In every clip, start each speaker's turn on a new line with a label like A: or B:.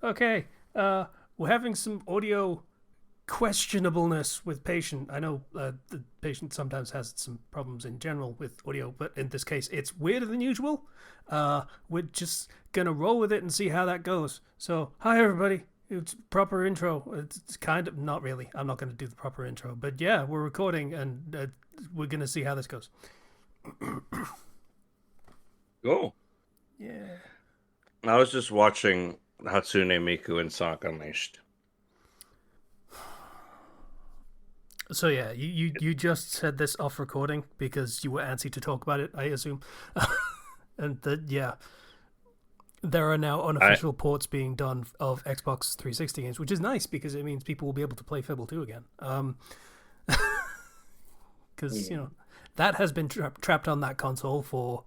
A: Okay, we're having some audio questionableness with patient. I know the patient sometimes has some problems in general with audio, but in this case, it's weirder than usual. We're just gonna roll with it and see how that goes. So, hi everybody. It's proper intro. It's kind of not really. I'm not gonna do the proper intro, but yeah, we're recording and we're gonna see how this goes.
B: Cool.
A: Yeah.
B: I was just watching Hatsune Miku and Sonic Unleashed.
A: So yeah, you just said this off recording because you were antsy to talk about it, I assume. And that yeah, there are now
B: I
A: unofficial ports being done of Xbox 360 games, which is nice because it means people will be able to play Fable 2 again. Because that has been trapped on that console for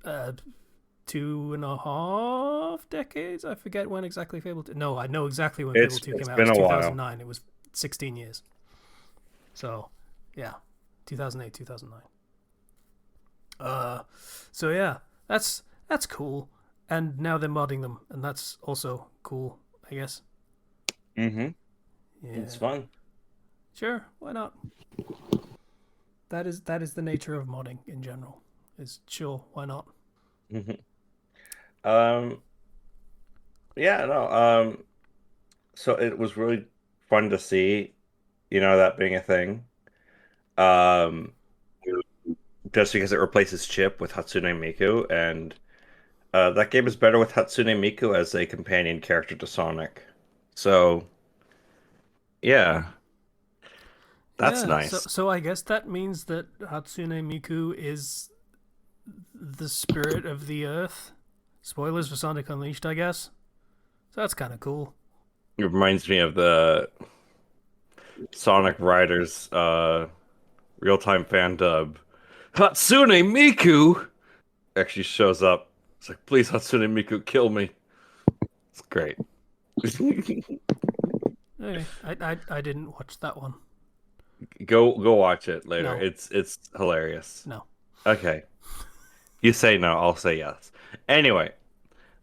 A: uh, 2.5 decades. I forget when exactly Fable 2. No, I know exactly when Fable
B: it's
A: 2 came
B: it's
A: out. It
B: been
A: was
B: a while.
A: 2009. It was 16 years. So yeah, 2008, 2009. Uh, so yeah, that's cool. And now they're modding them, and that's also cool, I guess.
B: Mm-hmm. It's
A: Yeah,
B: fun.
A: sure, why not? That is the nature of modding in general. Is sure, why not?
B: Hmm. Um, yeah, no. So it was really fun to see, that being a thing. Um, just because it replaces Chip with Hatsune Miku, and that game is better with Hatsune Miku as a companion character to Sonic. So yeah, that's
A: Yeah, so
B: nice.
A: so I guess that means that Hatsune Miku is the spirit of the earth. Spoilers for Sonic Unleashed, I guess. So that's kind of cool.
B: It reminds me of the Sonic Riders real-time fan dub. Hatsune Miku actually shows up. It's like, please, Hatsune Miku, kill me. It's great.
A: Okay, I didn't watch that one.
B: Go watch it later.
A: No,
B: It's hilarious.
A: no.
B: Okay. You say no, I'll say yes. Anyway,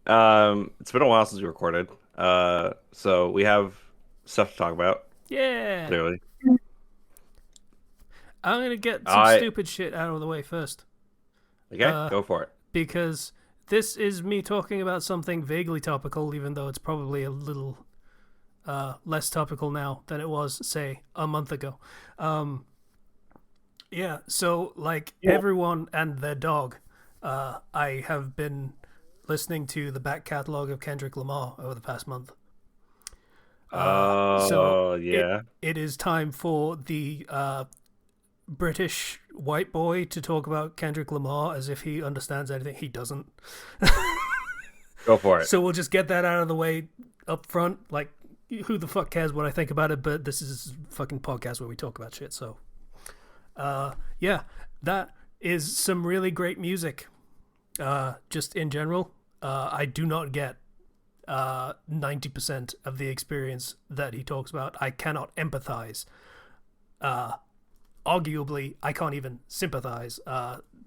B: it's been a while since we recorded. So we have stuff to talk about,
A: Yeah,
B: clearly.
A: I'm gonna get some
B: I
A: stupid shit out of the way first.
B: okay,
A: Uh,
B: go for it.
A: because this is me talking about something vaguely topical, even though it's probably a little less topical now than it was, say, a month ago. Um, yeah, so like everyone and their dog, I have been listening to the back catalog of Kendrick Lamar over the past month. So
B: Oh
A: it
B: yeah.
A: it is time for the British white boy to talk about Kendrick Lamar as if he understands anything. He doesn't.
B: Go for it.
A: So we'll just get that out of the way up front. Like, who the fuck cares what I think about it? But this is a fucking podcast where we talk about shit. So, yeah, that is some really great music. Just in general, I do not get 90% of the experience that he talks about. I cannot empathize. Arguably, I can't even sympathize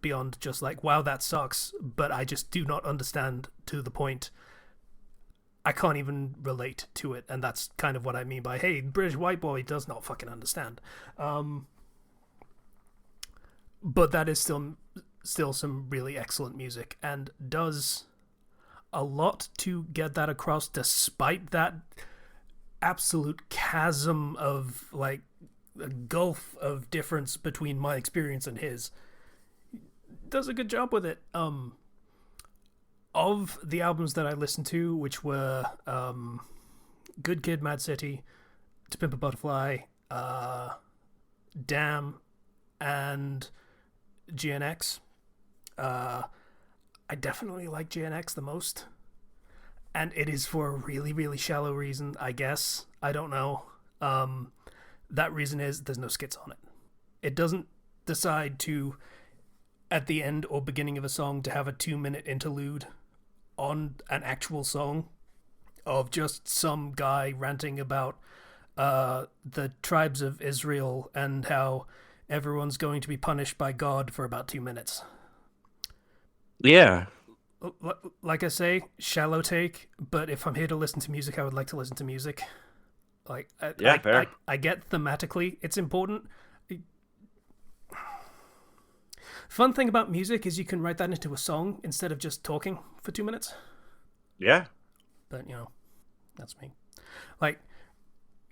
A: beyond just like, wow, that sucks. But I just do not understand to the point I can't even relate to it, and that's kind of what I mean by, hey, British white boy does not fucking understand. But that is still some really excellent music, and does a lot to get that across, despite that absolute chasm of like a gulf of difference between my experience and his. Does a good job with it. Of the albums that I listened to, which were Good Kid, Mad City, To Pimp a Butterfly, Damn, and GNX. I definitely like GNX the most, and it is for a really, really shallow reason, I guess. I don't know. That reason is there's no skits on it. It doesn't decide to, at the end or beginning of a song, to have a 2 minute interlude on an actual song of just some guy ranting about the tribes of Israel and how everyone's going to be punished by God for about 2 minutes.
B: Yeah.
A: like I say, shallow take. But if I'm here to listen to music, I would like to listen to music. Like
B: Yeah, fair.
A: I get thematically it's important. Fun thing about music is you can write that into a song instead of just talking for 2 minutes.
B: Yeah.
A: But that's me. Like,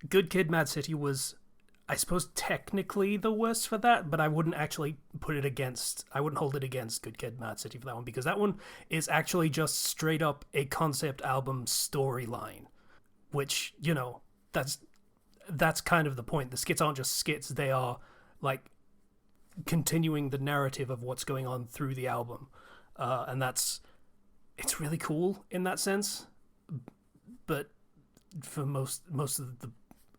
A: Good Kid, Mad City was, I suppose, technically the worst for that, but I wouldn't actually I wouldn't hold it against Good Kid, Mad City for that one, because that one is actually just straight up a concept album storyline, which, that's kind of the point. The skits aren't just skits, they are, like, continuing the narrative of what's going on through the album. And it's really cool in that sense, but for most of the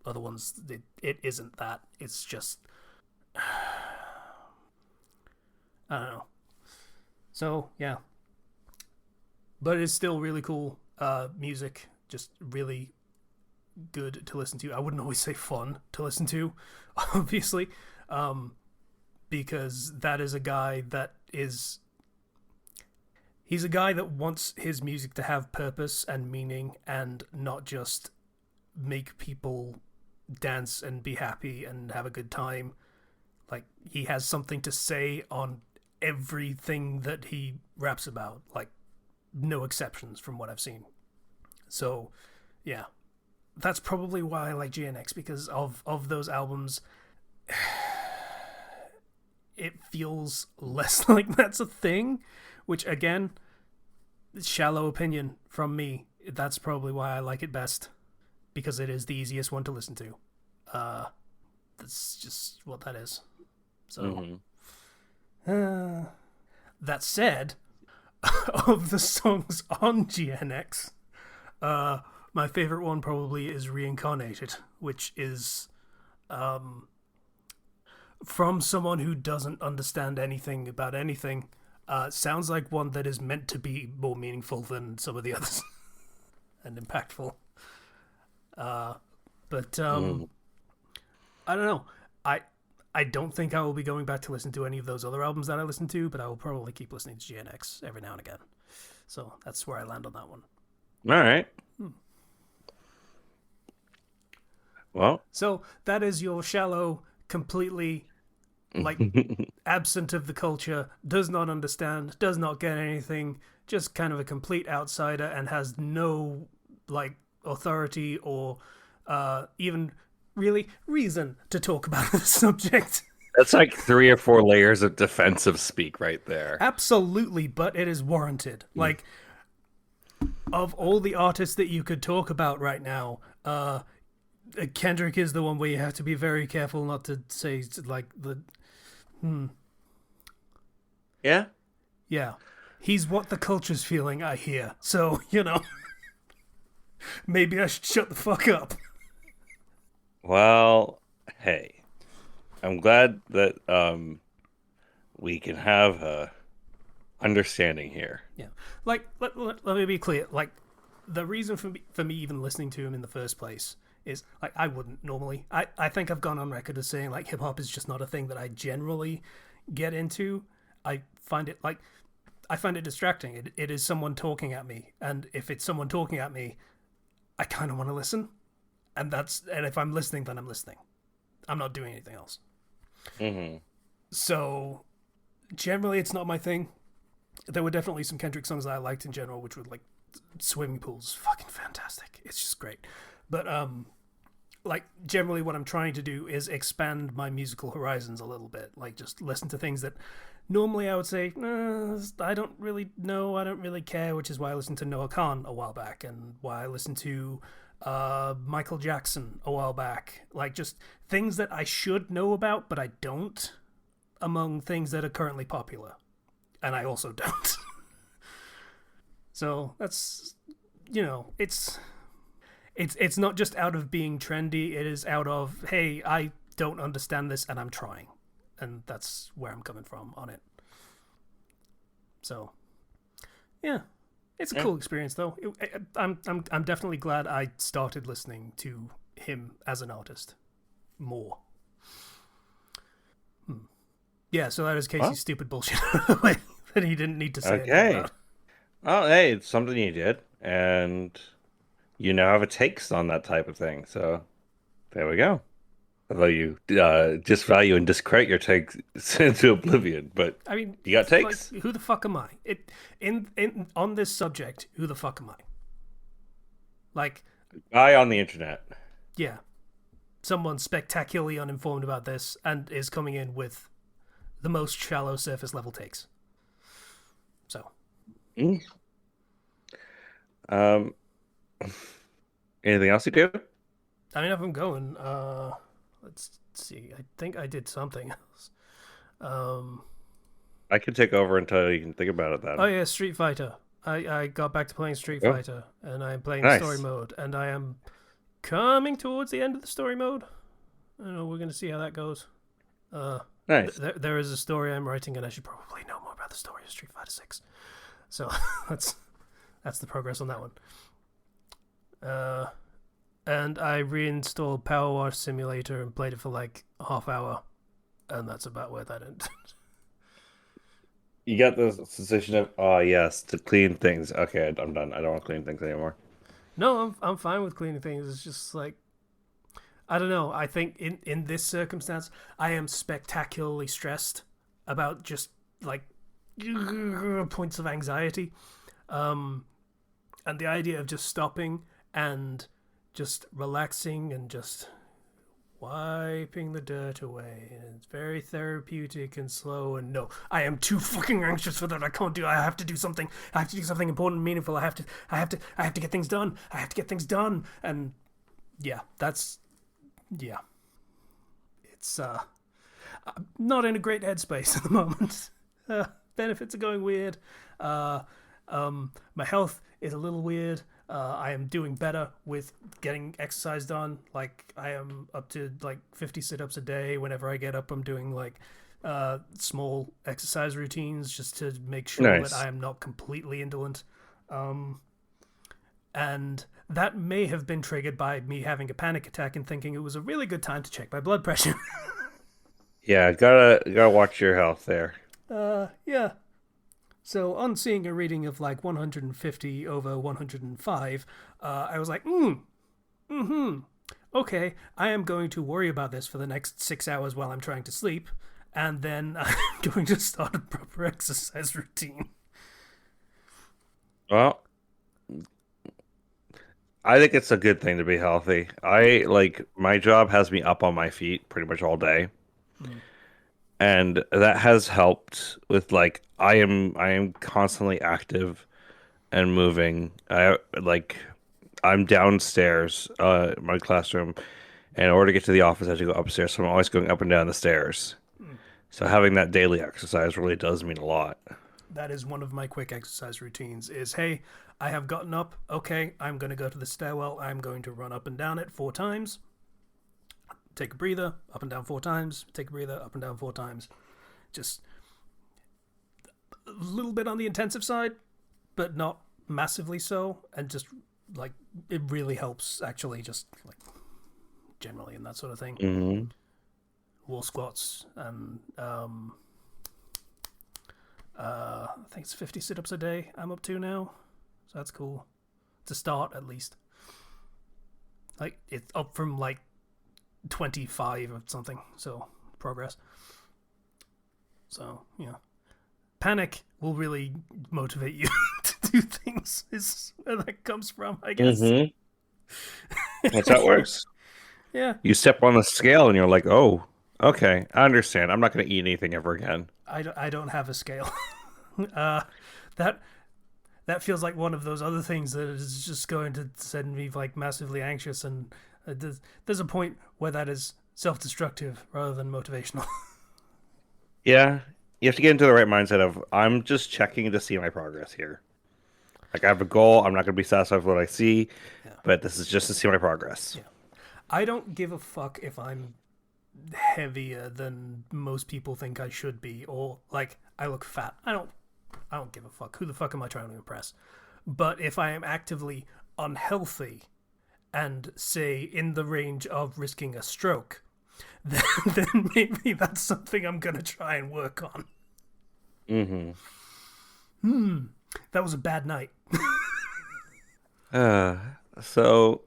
A: other ones, it isn't that. It's just I don't know. So yeah, but it's still really cool music. Just really good to listen to. I wouldn't always say fun to listen to, obviously, because that is a guy that is. He's a guy that wants his music to have purpose and meaning and not just make people dance and be happy and have a good time. Like, he has something to say on everything that he raps about. Like, no exceptions from what I've seen. So, yeah. That's probably why I like GNX, because of those albums, it feels less like that's a thing, which, again, shallow opinion from me. That's probably why I like it best, because it is the easiest one to listen to. That's just what that is. So, that said, of the songs on GNX, my favorite one probably is Reincarnated, which is from someone who doesn't understand anything about anything. Sounds like one that is meant to be more meaningful than some of the others and impactful. But I don't know. I don't think I will be going back to listen to any of those other albums that I listened to, but I will probably keep listening to GNX every now and again. So that's where I land on that one.
B: All right. Well,
A: so that is your shallow, completely like absent of the culture, does not understand, does not get anything, just kind of a complete outsider and has no like authority or even really reason to talk about the subject.
B: That's like 3 or 4 layers of defensive speak right there.
A: Absolutely, but it is warranted. Like, of all the artists that you could talk about right now, Kendrick is the one where you have to be very careful not to say like the
B: Yeah?
A: Yeah. He's what the culture's feeling, I hear. So, maybe I should shut the fuck up.
B: Well, hey. I'm glad that we can have a understanding here.
A: Yeah. Like, let me be clear. Like, the reason for me even listening to him in the first place is, like, I wouldn't normally. I think I've gone on record as saying, like, hip-hop is just not a thing that I generally get into. I find it distracting. It is someone talking at me. And if it's someone talking at me, I kind of want to listen. And if I'm listening, then I'm listening. I'm not doing anything else.
B: Mm-hmm.
A: So, generally, it's not my thing. There were definitely some Kendrick songs that I liked in general, which were like Swimming Pools, fucking fantastic. It's just great. But like, generally what I'm trying to do is expand my musical horizons a little bit. Like, just listen to things that normally I would say, I don't really know, I don't really care, which is why I listened to Noah Khan a while back, and why I listened to Michael Jackson a while back. Like, just things that I should know about, but I don't, among things that are currently popular. And I also don't. So that's, it's not just out of being trendy, it is out of, hey, I don't understand this and I'm trying. And that's where I'm coming from on it. So, yeah. It's a cool experience, though. I'm definitely glad I started listening to him as an artist more. Yeah, so that is Casey's stupid bullshit that he didn't need to say anything about.
B: Oh, hey, it's something you did, and you now have a taste on that type of thing. So there we go. Although you disvalue and discredit your takes into oblivion, but
A: I mean,
B: you got
A: like,
B: takes?
A: who the fuck am I? In on this subject, who the fuck am I? Like,
B: Guy on the internet.
A: yeah, someone spectacularly uninformed about this and is coming in with the most shallow surface level takes. So,
B: Mm. Um, anything else you do?
A: I mean, if I'm going, let's see. I think I did something else. Um,
B: I can take over until you can think about it
A: oh
B: then.
A: yeah, Street Fighter. I got back to playing Street
B: Oh,
A: Fighter, and I'm playing story
B: nice.
A: mode, and I am coming towards the end of the story mode. I don't know. We're gonna see how that goes. Uh,
B: Nice.
A: there is a story I'm writing, and I should probably know more about the story of Street Fighter Six. So that's that's the progress on that one. Uh, and I reinstalled Power Wash Simulator and played it for like a half hour, and that's about where that ended.
B: You got the sensation of, oh yes, to clean things. Okay, I'm done. I don't want to clean things anymore.
A: No, I'm fine with cleaning things. It's just like I don't know. I think in this circumstance, I am spectacularly stressed about just like points of anxiety. Um, and the idea of just stopping and just relaxing and just wiping the dirt away. And it's very therapeutic and slow. And no, I am too fucking anxious for that. I can't do. I have to do something. I have to do something important and meaningful. I have to get things done. I have to get things done. And yeah, that's yeah. It's I'm not in a great headspace at the moment. Benefits are going weird. Uh, my health is a little weird. I am doing better with getting exercise done. Like I am up to like 50 sit-ups a day. Whenever I get up, I'm doing like small exercise routines just to make sure that I
B: Nice.
A: am not completely indolent. Um, and that may have been triggered by me having a panic attack and thinking it was a really good time to check my blood pressure.
B: Yeah, gotta watch your health there.
A: Yeah. So on seeing a reading of like 150 over 105, I was like, okay, I am going to worry about this for the next 6 hours while I'm trying to sleep, and then I'm going to start a proper exercise routine.
B: Well, I think it's a good thing to be healthy. I like my job has me up on my feet pretty much all day,
A: Mm.
B: and that has helped with like I am constantly active and moving. I like I'm downstairs, my classroom, and in order to get to the office, I have to go upstairs. So I'm always going up and down the stairs.
A: Mm.
B: So having that daily exercise really does mean a lot.
A: That is one of my quick exercise routines is, hey, I have gotten up. Okay, I'm going to go to the stairwell. I'm going to run up and down it 4 times. Take a breather, up and down 4 times. Take a breather, up and down 4 times. Just a little bit on the intensive side, but not massively so. And just like it really helps actually, just like generally and that sort of thing.
B: Hmm.
A: Wall squats and I think it's 50 sit-ups a day I'm up to now, so that's cool to start at least. Like it's up from like 25 or something, so progress. So yeah, panic will really motivate you to do things. Is where that comes from, I guess.
B: Hmm. That's how it works.
A: Yeah,
B: You step on the scale and you're like, oh, okay, I understand. I'm not going to eat anything ever again.
A: I don't have a scale. uh, that that feels like one of those other things that is just going to send me like massively anxious, and there's a point where that is self-destructive rather than motivational.
B: Yeah, you have to get into the right mindset of I'm just checking to see my progress here. Like I have a goal. I'm not going to be satisfied with what I see,
A: Yeah,
B: but this is just to see my progress.
A: yeah. I don't give a fuck if I'm heavier than most people think I should be, or like I look fat. I don't give a fuck. Who the fuck am I trying to impress? But if I am actively unhealthy and say in the range of risking a stroke, then maybe that's something I'm gonna try and work on.
B: Hmm.
A: That was a bad night.
B: Uh, so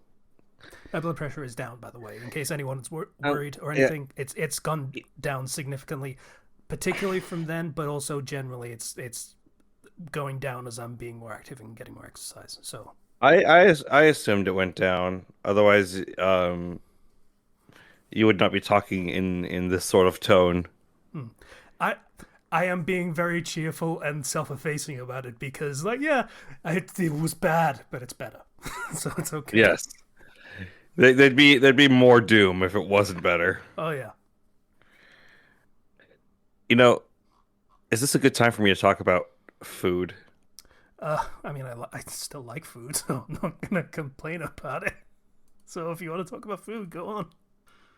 A: My blood pressure is down, by the way, in case anyone's
B: um,
A: worried or
B: yeah,
A: anything. It's gone down significantly, particularly from then, but also generally, it's going down as I'm being more active and getting more exercise. So,
B: I assumed it went down. Otherwise, you would not be talking in this sort of tone.
A: hmm. I I am being very cheerful and self-effacing about it because, like, yeah, it was bad, but it's better, so it's okay.
B: Yes, there'd be more doom if it wasn't better.
A: Oh yeah.
B: You know, is this a good time for me to talk about food?
A: I mean, I still like food, so I'm not gonna complain about it. So if you want to talk about food, go on.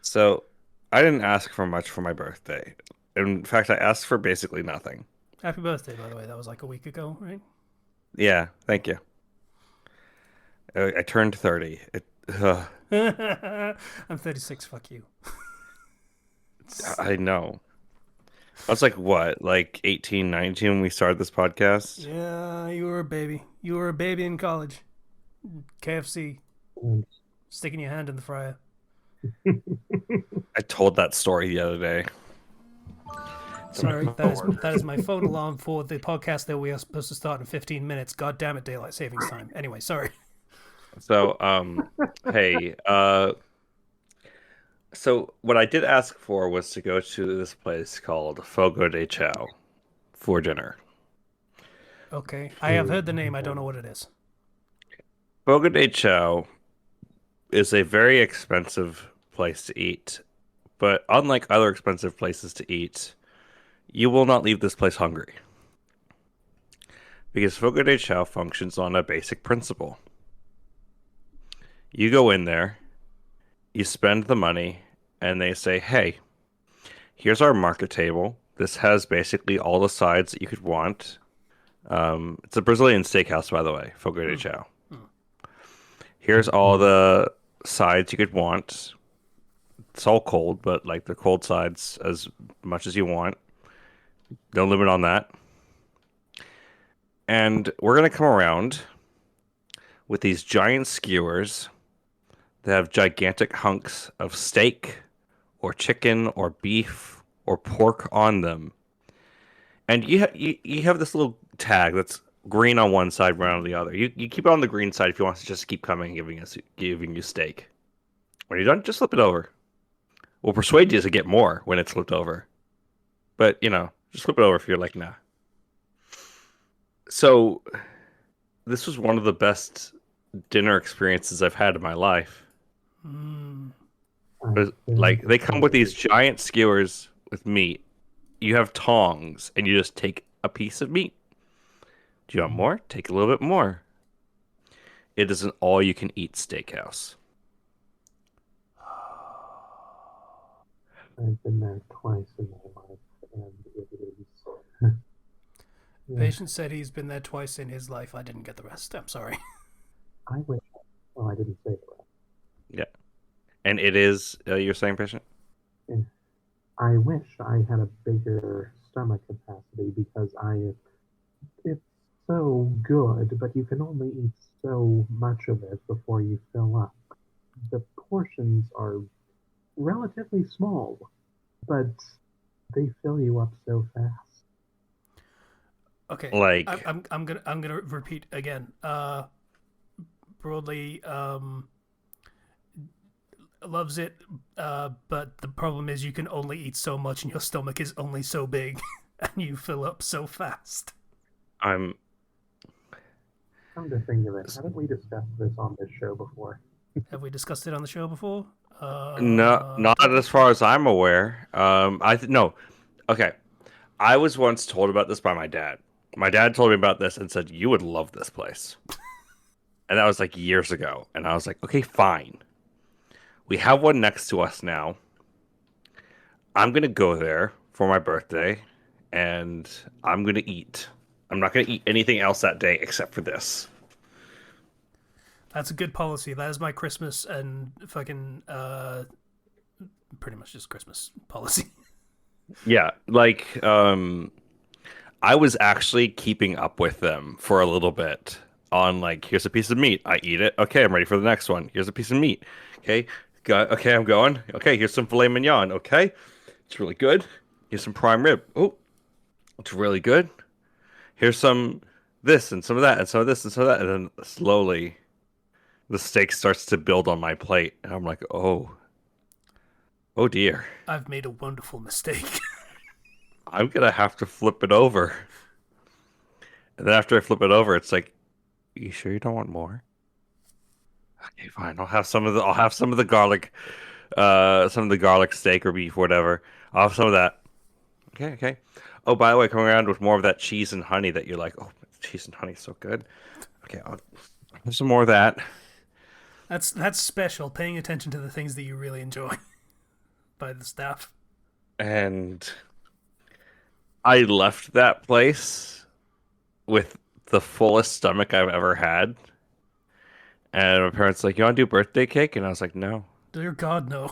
B: So, I didn't ask for much for my birthday. In fact, I asked for basically nothing.
A: Happy birthday, by the way. That was like a week ago, right?
B: Yeah, thank you. I turned 30.
A: I'm 36. Fuck you.
B: I know. I was like, what, like 18, 19 when we started this podcast?
A: Yeah, you were a baby. You were a baby in college. KFC, sticking your hand in the fryer.
B: I told that story the other day.
A: Sorry, that is my phone alarm for the podcast that we are supposed to start in 15 minutes. God damn it, daylight savings time. Anyway, sorry.
B: So, hey, so what I did ask for was to go to this place called Fogo de Chao for dinner.
A: Okay, I have heard the name. I don't know what it is.
B: Fogo de Chao is a very expensive place to eat, but unlike other expensive places to eat, you will not leave this place hungry because Fogo de Chao functions on a basic principle. You go in there, you spend the money, and they say, "Hey, here's our market table. This has basically all the sides that you could want." It's a Brazilian steakhouse, by the way, Fogo de
A: Hmm.
B: Chao.
A: Hmm.
B: Here's all the sides you could want. It's all cold, but like the cold sides as much as you want. No limit on that. And we're gonna come around with these giant skewers that have gigantic hunks of steak or chicken or beef or pork on them. And you have this little tag that's green on one side, brown on the other. You keep it on the green side if you want to just keep coming and giving you steak. When you're done, just flip it over. We'll persuade you to get more when it's flipped over. But just flip it over if you're like, nah. So this was one of the best dinner experiences I've had in my life.
A: Hmm.
B: Like they come with these giant skewers with meat. You have tongs, and you just take a piece of meat. Do you want more? Take a little bit more. It is an all-you-can-eat steakhouse.
C: I've been there twice in my life, and it is. Yeah,
A: Patient said he's been there twice in his life. I didn't get the rest. I'm sorry.
C: I wish. Well, I didn't say it
B: Yeah, and it is. You're saying, patient?
C: right. I wish I had a bigger stomach capacity because it's so good, but you can only eat so much of it before you fill up. The portions are relatively small, but they fill you up so fast.
A: Okay, I'm
B: Like,
A: I'm I'm gonna repeat again. Broadly, loves it, but the problem is you can only eat so much, and your stomach is only so big, and you fill up so fast.
B: I'm
C: Come to think of it, haven't we discussed this on this show before?
A: Have we discussed it on the show before?
B: not
A: Don't
B: as
A: think
B: far
A: so.
B: as I'm aware. No. Okay, I was once told about this by my dad. My dad told me about this and said you would love this place, and that was like years ago. And I was like, okay, fine. We have one next to us now. I'm gonna go there for my birthday, and I'm gonna eat. I'm not gonna eat anything else that day except for this.
A: That's a good policy. That is my Christmas and fucking pretty much just Christmas policy.
B: Yeah, like I was actually keeping up with them for a little bit on like, here's a piece of meat. I eat it. Okay, I'm ready for the next one. Here's a piece of meat. Okay, okay, I'm going. Okay, here's some filet mignon. Okay, it's really good. Here's some prime rib. Oh, it's really good. Here's some this and some of that and some of this and some of that. And then slowly the steak starts to build on my plate. And I'm like, oh dear.
A: I've made a wonderful mistake.
B: I'm gonna have to flip it over. And then after I flip it over, it's like, you sure you don't want more? Okay, fine. I'll have some of the garlic steak or beef, whatever. I'll have some of that. Okay, okay. Oh, by the way, coming around with more of that cheese and honey that you're like, oh, cheese and honey is so good. Okay, I'll have some more of that.
A: That's special. Paying attention to the things that you really enjoy by the staff.
B: And I left that place with the fullest stomach I've ever had. And my parents were like, you want to do birthday cake? And I was like, no.
A: Dear God, no.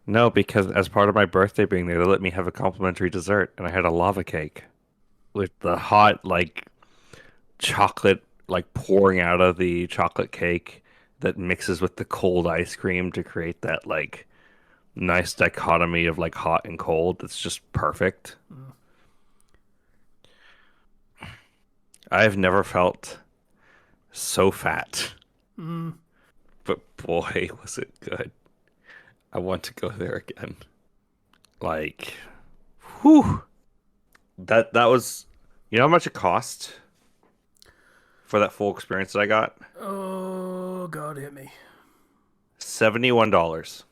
B: No, because as part of my birthday being there, they let me have a complimentary dessert, and I had a lava cake with the hot, like, chocolate, like, pouring out of the chocolate cake that mixes with the cold ice cream to create that, like, nice dichotomy of, like, hot and cold. It's just perfect.
A: Mm.
B: I've never felt so fat,
A: Mm.
B: but boy, was it good. I want to go there again. Like, whew. That was, you know how much it cost for that full experience that I got?
A: Oh, God, hit me.
B: $71.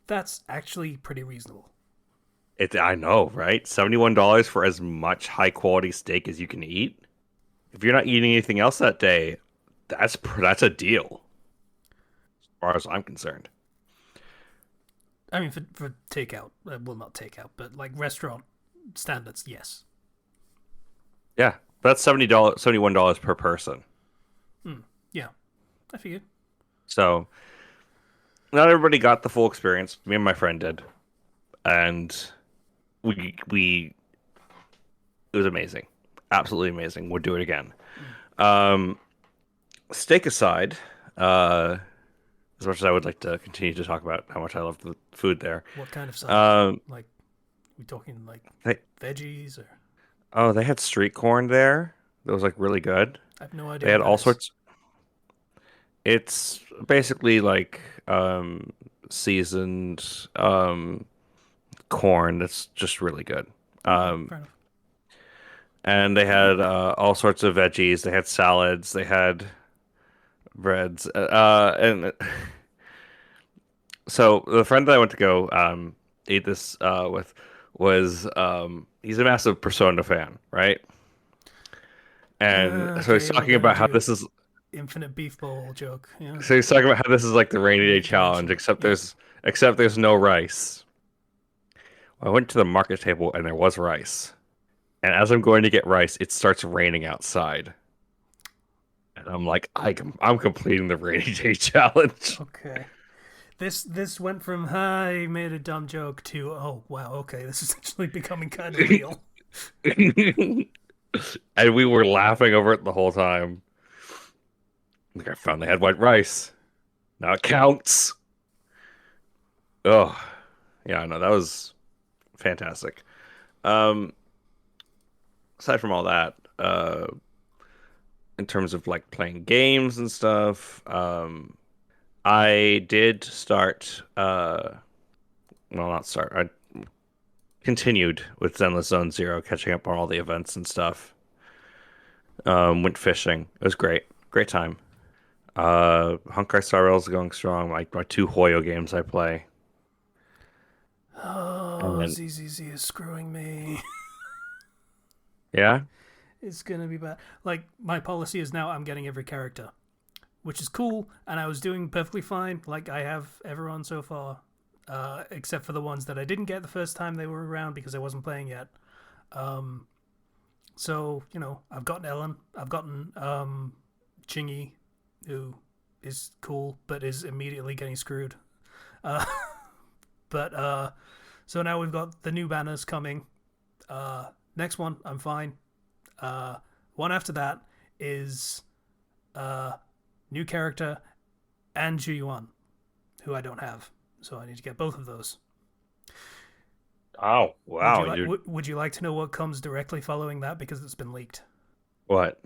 A: That's actually pretty reasonable.
B: I know, right? $71 for as much high quality steak as you can eat. If you're not eating anything else that day, that's a deal, as far as I'm concerned.
A: I mean, for takeout, well, not takeout, but like restaurant standards, yes.
B: Yeah, that's $71 per person.
A: Yeah, I figured.
B: So not everybody got the full experience. Me and my friend did, and we it was amazing, absolutely amazing. We'll do it again. Um, Steak aside, as much as I would like to continue to talk about how much I love the food there.
A: What kind of side?
B: Um,
A: Like, we talking like
B: they,
A: veggies or?
B: oh, they had street corn there. That was like really good.
A: I have no idea
B: They had
A: what
B: all
A: that is.
B: sorts. It's basically like seasoned corn that's just really good.
A: Okay,
B: Um,
A: fair enough.
B: and they had all sorts of veggies. They had salads. They had breads. And so the friend that I went to go eat this with was he's a massive Persona fan, right? And so he's
A: Okay, we're
B: talking
A: gonna
B: about how
A: do
B: this is.
A: infinite beef bowl joke. Yeah,
B: So he's talking about how this is like the rainy day
A: need to
B: challenge,
A: mention. Yeah.
B: except there's no rice. I went to the market table and there was rice. And as I'm going to get rice, it starts raining outside. And I'm like, I'm completing the rainy day challenge.
A: Okay. This went from I made a dumb joke to oh wow, okay, this is actually becoming kind of real.
B: And we were laughing over it the whole time. Like, I found they had white rice. Now it counts. Oh, yeah, no, that was fantastic. Um, Aside from all that, in terms of like playing games and stuff, I did start, well, not start, I continued with Zenless Zone Zero, catching up on all the events and stuff. Went fishing. It was great. Great time. Honkai Star Rail is going strong. Like my two Hoyo games I play. And
A: Oh,
B: then,
A: ZZZ is screwing me.
B: yeah.
A: It's gonna be bad. Like my policy is now I'm getting every character, which is cool, and I was doing perfectly fine. Like I have everyone so far, except for the ones that I didn't get the first time they were around because I wasn't playing yet. Um, so I've gotten Ellen, I've gotten Chingy, who is cool but is immediately getting screwed. Uh, but so now we've got the new banners coming. Next one, I'm fine. Uh, One after that is uh, new character and Zhu Yuan, who I don't have, so I need to get both of those.
B: Oh,
A: Would
B: wow,
A: you like
B: you
A: would you like to know what comes directly following that because it's been leaked?
B: what?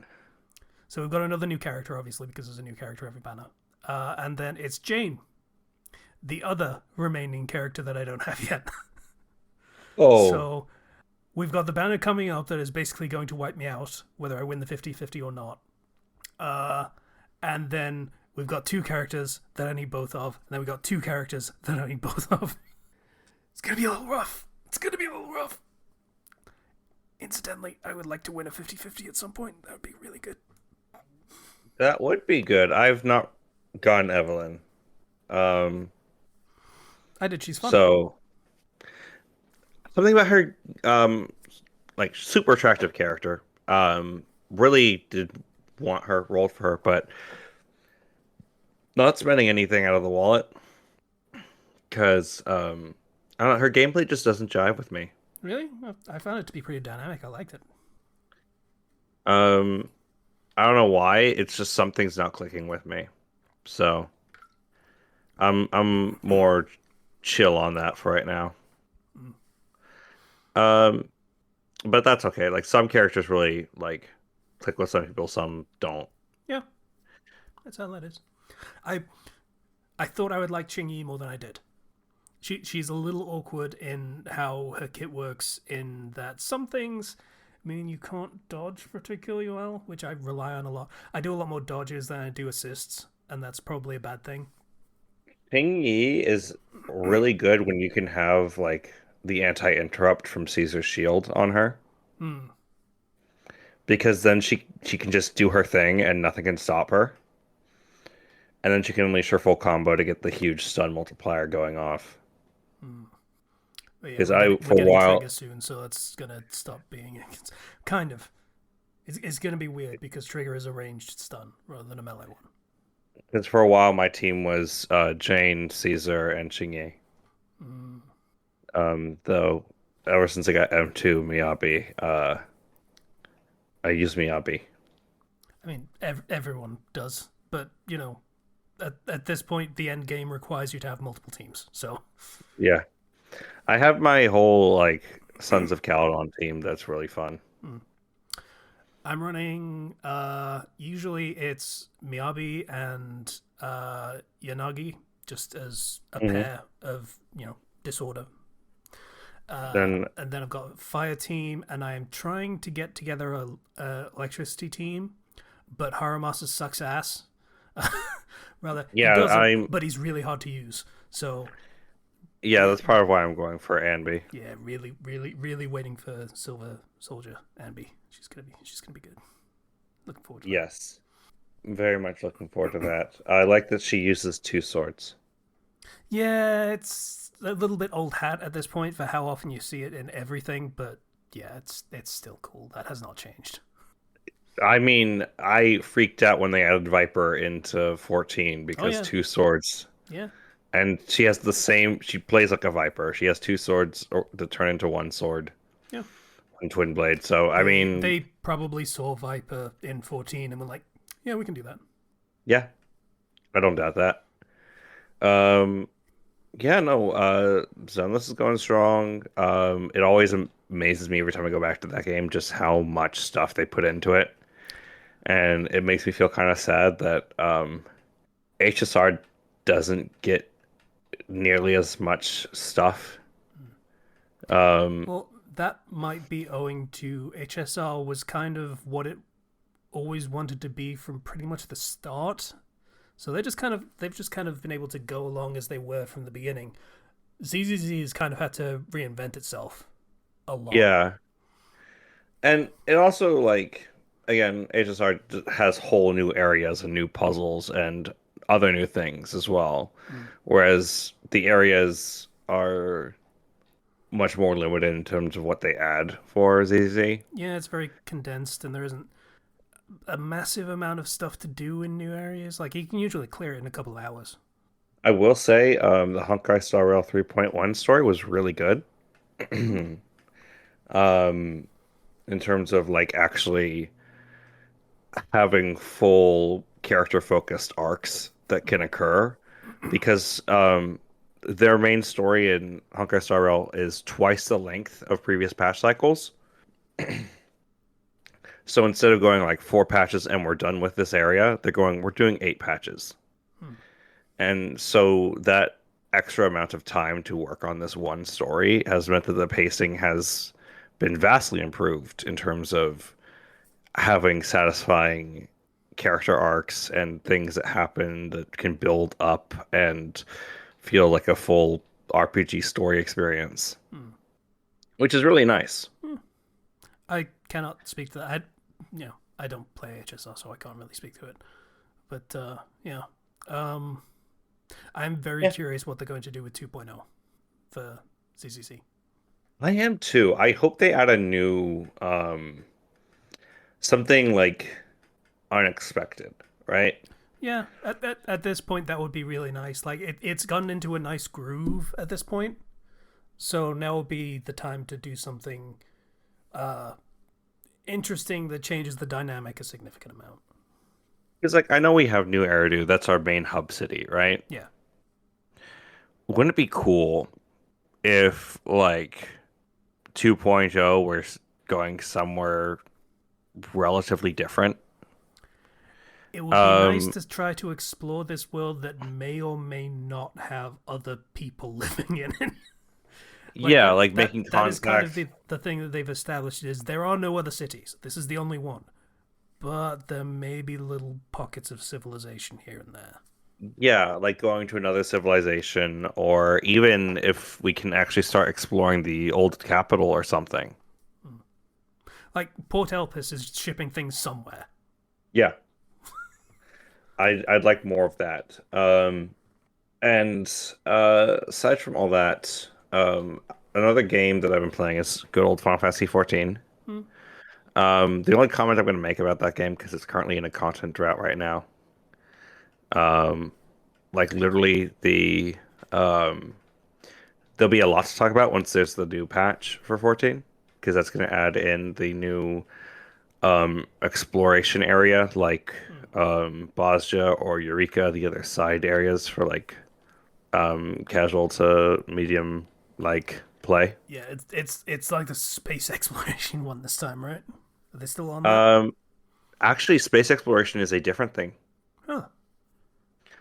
A: So we've got another new character, obviously, because there's a new character every banner, and then it's Jane, the other remaining character that I don't have yet.
B: Oh,
A: So we've got the banner coming up that is basically going to wipe me out, whether I win the 50-50 or not. Uh, and then we've got two characters that I need both of, and then we've got two characters that I need both of. It's going to be a little rough. It's going to be a little rough. Incidentally, I would like to win a 50-50 at some point. That would be really good.
B: that would be good. I've not gotten Evelyn. Um,
A: I did. She's fun.
B: so something about her, like super attractive character. Really did want her, rolled for her, but not spending anything out of the wallet because I don't know, her gameplay just doesn't jive with me.
A: Really? I found it to be pretty dynamic. I liked it.
B: Um, I don't know why. It's just something's not clicking with me. So I'm more chill on that for right now.
A: Mm.
B: Um, but that's okay. Like some characters really like click with some people, some don't.
A: Yeah, that's how that is. I I thought I would like Ching Yi more than I did. She's a little awkward in how her kit works. In that some things mean you can't dodge particularly well, which I rely on a lot. I do a lot more dodges than I do assists, and that's probably a bad thing.
B: Ping Yi is really good when you can have like the anti-interrupt from Caesar's shield on her
A: Hmm.
B: because then she can just do her thing and nothing can stop her. And then she can unleash her full combo to get the huge stun multiplier going off.
A: Hmm. But yeah,
B: Because I
A: we're
B: for a
A: getting Trigger
B: while
A: soon, so that's gonna stop being kind of. It's gonna be weird because Trigger is a ranged stun rather than a melee one.
B: because for a while my team was Jane, Caesar, and Xingyi.
A: Hmm.
B: Though ever since I got M2 Miyabi, I use Miyabi.
A: I mean, everyone does, but at this point, the end game requires you to have multiple teams. So
B: Yeah. I have my whole like Sons of Caledon team that's really fun.
A: hmm. I'm running. Usually it's Miyabi and Yanagi, just as a
B: Hmm.
A: pair of disorder.
B: Then
A: And then I've got fire team, and I am trying to get together a electricity team, but Haramasa sucks ass. Rather, he
B: yeah,
A: doesn't,
B: I'm
A: but he's really hard to use. So
B: yeah, that's part of why I'm going for Anby.
A: yeah, really, really, really waiting for Silver Soldier Anby. She's gonna be good. Looking forward to that.
B: Yes. Very much looking forward to that. I like that she uses two swords.
A: Yeah, it's a little bit old hat at this point for how often you see it in everything, but yeah, it's still cool. That has not changed.
B: I mean, I freaked out when they added Viper into 14
A: Oh
B: because
A: yeah,
B: two swords.
A: yeah.
B: And she has the same, she plays like a Viper. She has two swords to turn into one sword,
A: Yeah.
B: one twin blade. So, I
A: They
B: mean,
A: probably saw Viper in 14 and were like, yeah, we can do that.
B: yeah, I don't doubt that. Um, yeah, no, Zenless is going strong. It always amazes me every time I go back to that game just how much stuff they put into it. And it makes me feel kind of sad that HSR doesn't get nearly as much stuff. Um,
A: Well, that might be owing to HSR was kind of what it always wanted to be from pretty much the start. So they've just kind of been able to go along as they were from the beginning. ZZZ has kind of had to reinvent itself a lot.
B: yeah, and it also like again, HSR has whole new areas and new puzzles and other new things as well,
A: Mm.
B: whereas the areas are much more limited in terms of what they add for ZZ.
A: Yeah, it's very condensed, and there isn't a massive amount of stuff to do in new areas. Like you can usually clear it in a couple of hours.
B: I will say, the Honkai Star Rail 3.1 story was really good.
A: Mm.
B: Um, in terms of like actually having full character focused arcs that can occur because their main story in Honkai Star Rail is twice the length of previous patch cycles. So instead of going like 4 patches and we're done with this area, we're doing 8 patches.
A: Hmm.
B: And so that extra amount of time to work on this one story has meant that the pacing has been vastly improved in terms of having satisfying character arcs and things that happen that can build up and feel like a full RPG story experience,
A: Hmm.
B: which is really nice.
A: Hmm. I cannot speak to that. I don't play HSL, so I can't really speak to it. But yeah, um, I'm very
B: Yeah,
A: curious what they're going to do with 2.0 for CCC.
B: I am too. I hope they add a new something like unexpected, right?
A: Yeah, at this point, that would be really nice. Like it's gotten into a nice groove at this point, so now would be the time to do something uh, interesting that changes the dynamic a significant amount.
B: Because like I know we have New Eridu, that's our main hub city, right?
A: Yeah,
B: Wouldn't it be cool if like 2.0 were going somewhere relatively different?
A: it would be nice
B: Um,
A: to try to explore this world that may or may not have other people living in it. Like
B: yeah, like making
A: that is kind of
B: contact.
A: the thing that they've established is there are no other cities. This is the only one. But there may be little pockets of civilization here and there.
B: Yeah, like going to another civilization, or even if we can actually start exploring the old capital or something.
A: Hmm. Like Port Elpis is shipping things somewhere.
B: Yeah, I'd like more of that. And aside from all that, another game that I've been playing is good old Final Fantasy 14.
A: Hmm.
B: The only comment I'm going to make about that game because it's currently in a content drought right now. Um, like literally um there'll be a lot to talk about once there's the new patch for 14 because that's going to add in the new exploration area like
A: Hmm.
B: Bosja or Eureka, the other side areas for like casual to medium like play.
A: Yeah, it's like the space exploration one this time, right? Are they still on that?
B: Um, Actually, space exploration is a different thing.
A: Huh.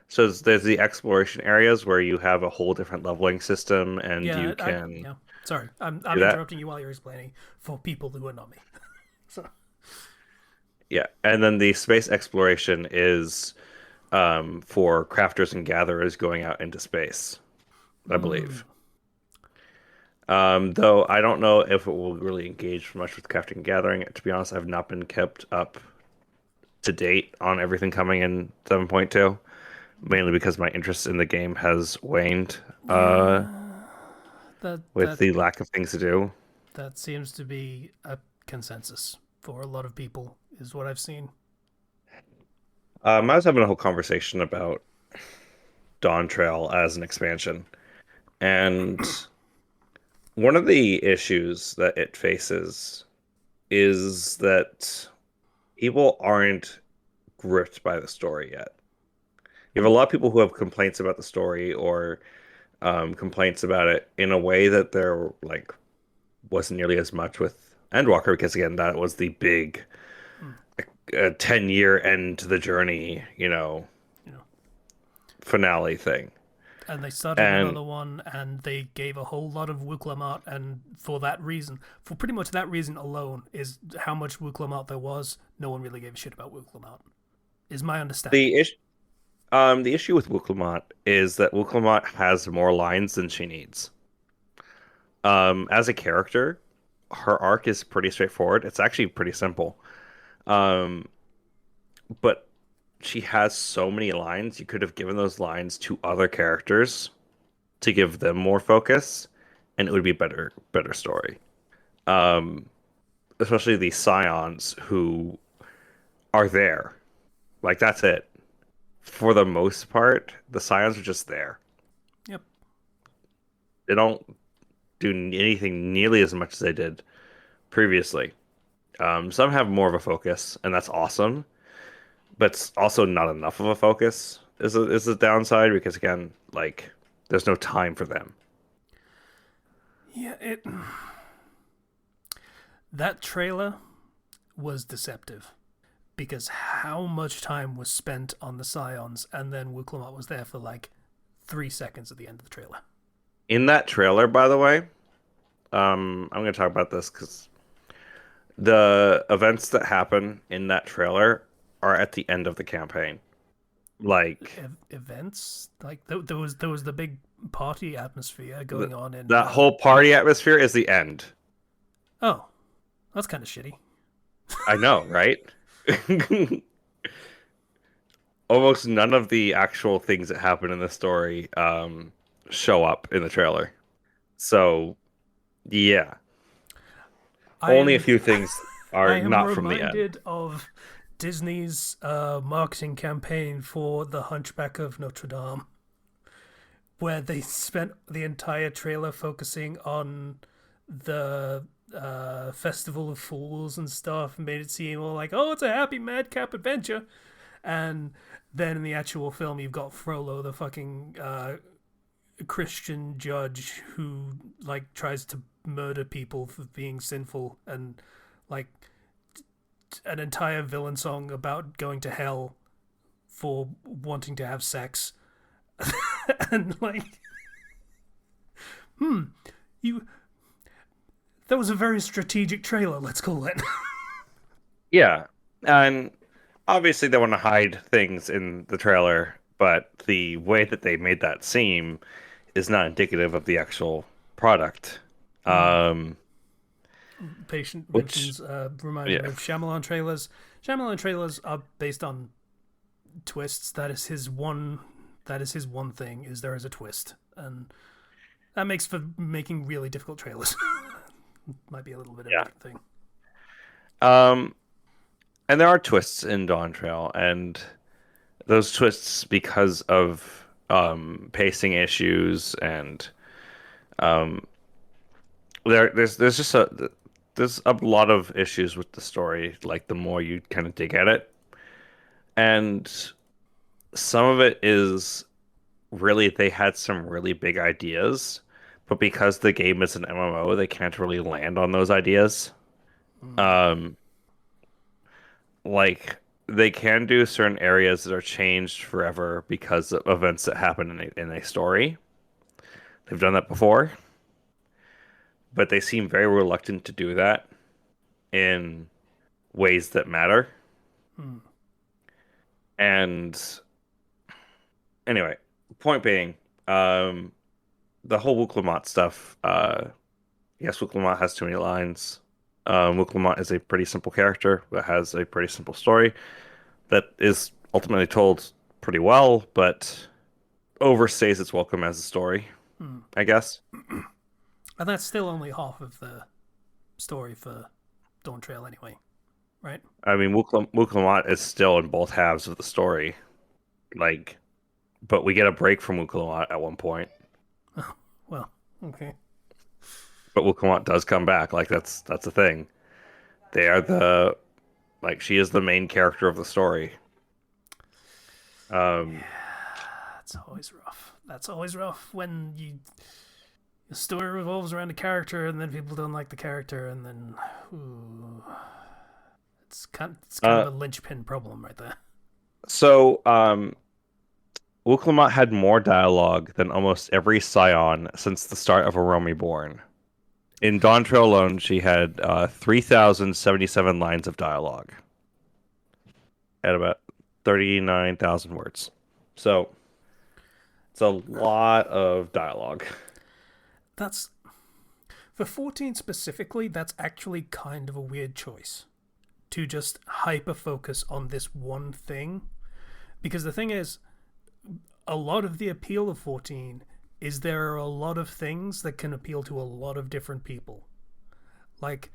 B: So there's the exploration areas where you have a whole different leveling system and you
A: Yeah, I
B: can
A: yeah. Sorry,
B: do
A: I'm
B: that.
A: interrupting you while you're explaining for people who are not me. So
B: Yeah, and then the space exploration is for crafters and gatherers going out into space, I
A: mm,
B: believe. Though I don't know if it will really engage much with crafting and gathering. To be honest, I've not been kept up to date on everything coming in 7.2, mainly because my interest in the game has waned
A: yeah, that
B: with
A: that
B: the lack of things to do.
A: that seems to be a consensus for a lot of people, is what I've seen.
B: I was having a whole conversation about Dawn Trail as an expansion, and one of the issues that it faces is that people aren't gripped by the story yet. You have a lot of people who have complaints about the story or complaints about it in a way that there like wasn't nearly as much with Endwalker because again that was the big
A: Mm,
B: 10-year end to the journey,
A: you know,
B: finale thing.
A: and they started
B: And
A: another one, and they gave a whole lot of Wuklamat, and for that reason, for pretty much that reason alone, is how much Wuklamat there was. No one really gave a shit about Wuklamat, is my understanding.
B: the issue the issue with Wuklamot is that Wuklamot has more lines than she needs. As a character, her arc is pretty straightforward. It's actually pretty simple. Um, but she has so many lines. You could have given those lines to other characters to give them more focus, and it would be better story. Um, Especially the Scions who are there. Like that's it. For the most part, the Scions are just there.
A: Yep.
B: They don't do anything nearly as much as they did previously. Some have more of a focus, and that's awesome, but it's also not enough of a focus is the downside because again, like there's no time for them.
A: Yeah, that trailer was deceptive because how much time was spent on the Scions, and then Wuklamot was there for like 3 seconds at the end of the trailer.
B: In that trailer, by the way, I'm going to talk about this because the events that happen in that trailer are at the end of the campaign. Like
A: Events like there was the big party atmosphere
B: th
A: going on in.
B: that whole party atmosphere is the end.
A: Oh, that's kind of shitty.
B: I know, right? Almost none of the actual things that happen in the story show up in the trailer. So, yeah,
A: I
B: only a
A: am
B: few things
A: I
B: are
A: am
B: not from the end.
A: reminded of Disney's marketing campaign for The Hunchback of Notre Dame, where they spent the entire trailer focusing on the Festival of Fools and stuff, and made it seem all like, oh, it's a happy madcap adventure. And then in the actual film, you've got Frollo, the fucking Christian judge who like tries to murder people for being sinful, and like an entire villain song about going to hell for wanting to have sex. And like, you that was a very strategic trailer, let's call it.
B: Yeah, and obviously they want to hide things in the trailer, but the way that they made that seem is not indicative of the actual product. Um,
A: Patient
B: which,
A: mentions reminded
B: yeah,
A: me of Shyamalan trailers. Shyamalan trailers are based on twists. That is his one. That is his one thing. Is there is a twist, and that makes for making really difficult trailers. Might be a little bit of
B: yeah.
A: a thing.
B: Um, and there are twists in Dawn Trail, and those twists because of pacing issues and um there's just a lot of issues with the story like the more you kind of dig at it, and some of it is really they had some really big ideas, but because the game is an MMO they can't really land on those ideas. um like they can do certain areas that are changed forever because of events that happen in a story. They've done that before, but they seem very reluctant to do that in ways that matter.
A: Hmm.
B: And anyway, point being, um, the whole Wuklamot stuff. Yes, Wuklamot has too many lines. Wuklamot is a pretty simple character that has a pretty simple story that is ultimately told pretty well, but overstays its welcome as a story,
A: Hmm.
B: I guess.
A: And that's still only half of the story for Dawn Trail, anyway, right?
B: I mean, Wuklamot is still in both halves of the story. Like, but we get a break from Wuklamot at one point.
A: Oh, well, okay.
B: But Wuklamot does come back. Like that's the thing. They are the like she is the main character of the story. Um,
A: That's always rough. That's always rough when the story revolves around a character and then people don't like the character, and then ooh, it's kind
B: uh,
A: of a linchpin problem right there.
B: so Wuklamot had more dialogue than almost every Scion since the start of A Realm Reborn. In Dawntrail alone, she had 3,077 lines of dialogue at about 39,000 words. So it's a lot of dialogue.
A: That's for 14 specifically. That's actually kind of a weird choice to just hyper focus on this one thing, because the thing is, a lot of the appeal of 14 is there are a lot of things that can appeal to a lot of different people. Like,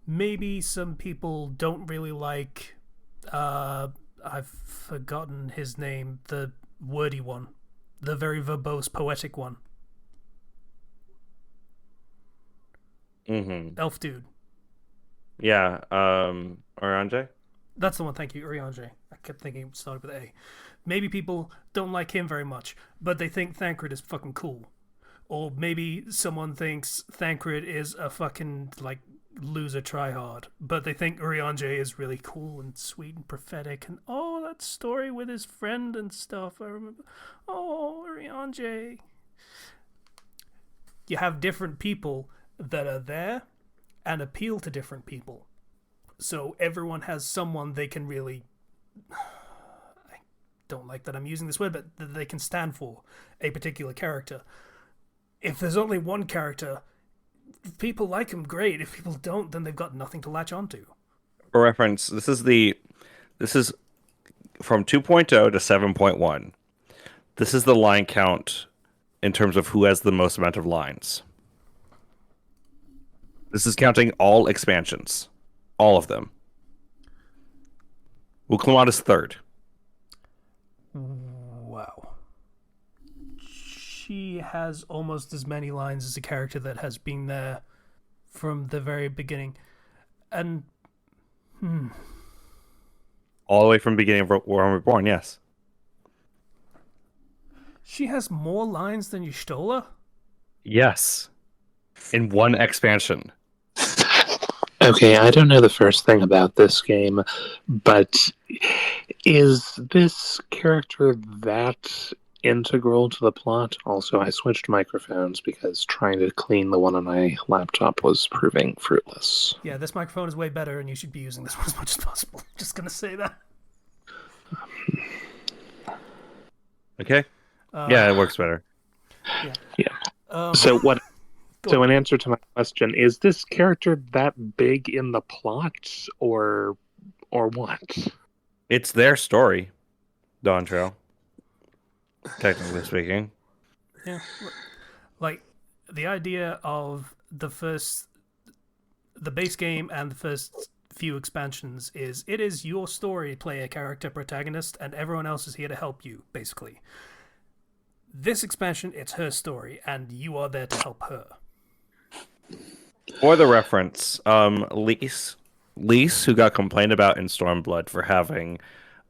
A: maybe some people don't really like I've forgotten his name, the wordy one, the very verbose poetic one,
B: Hmm.
A: elf dude.
B: Yeah, Oranje?
A: That's the one. Thank you, Urianger. I kept thinking it started with A. Maybe people don't like him very much, but they think Thancred is fucking cool. Or maybe someone thinks Thancred is a fucking like loser tryhard, but they think Urianger is really cool and sweet and prophetic, and oh, that story with his friend and stuff. I remember. Oh, Urianger. You have different people that are there and appeal to different people. So everyone has someone they can really, I don't like that I'm using this word, but that they can stand for a particular character. If there's only one character, if people like him, great. If people don't, then they've got nothing to latch onto.
B: For reference, this is from 2.0 to 7.1. This is the line count in terms of who has the most amount of lines. This is counting all expansions. All of them. Wuklamot is third.
A: Wow. She has almost as many lines as a character that has been there from the very beginning. And
B: All the way from the beginning of War Reborn, yes.
A: she has more lines than Y'shtola?
B: Yes. In one expansion.
D: Okay, I don't know the first thing about this game, but is this character that integral to the plot? Also, I switched microphones because trying to clean the one on my laptop was proving fruitless.
A: Yeah, this microphone is way better, and you should be using this one as much as possible. Just gonna say that.
B: Okay? Yeah, it works better.
A: Yeah.
D: So what?
A: Go
D: So
A: on.
D: in answer to my question, is this character that big in the plot, or what?
B: It's their story, Dawn Trail. Technically speaking.
A: Yeah. Like, the idea of the base game and the first few expansions is it is your story, player, character, protagonist, and everyone else is here to help you, basically. This expansion, it's her story, and you are there to help her.
B: For the reference, Lise, who got complained about in Stormblood for having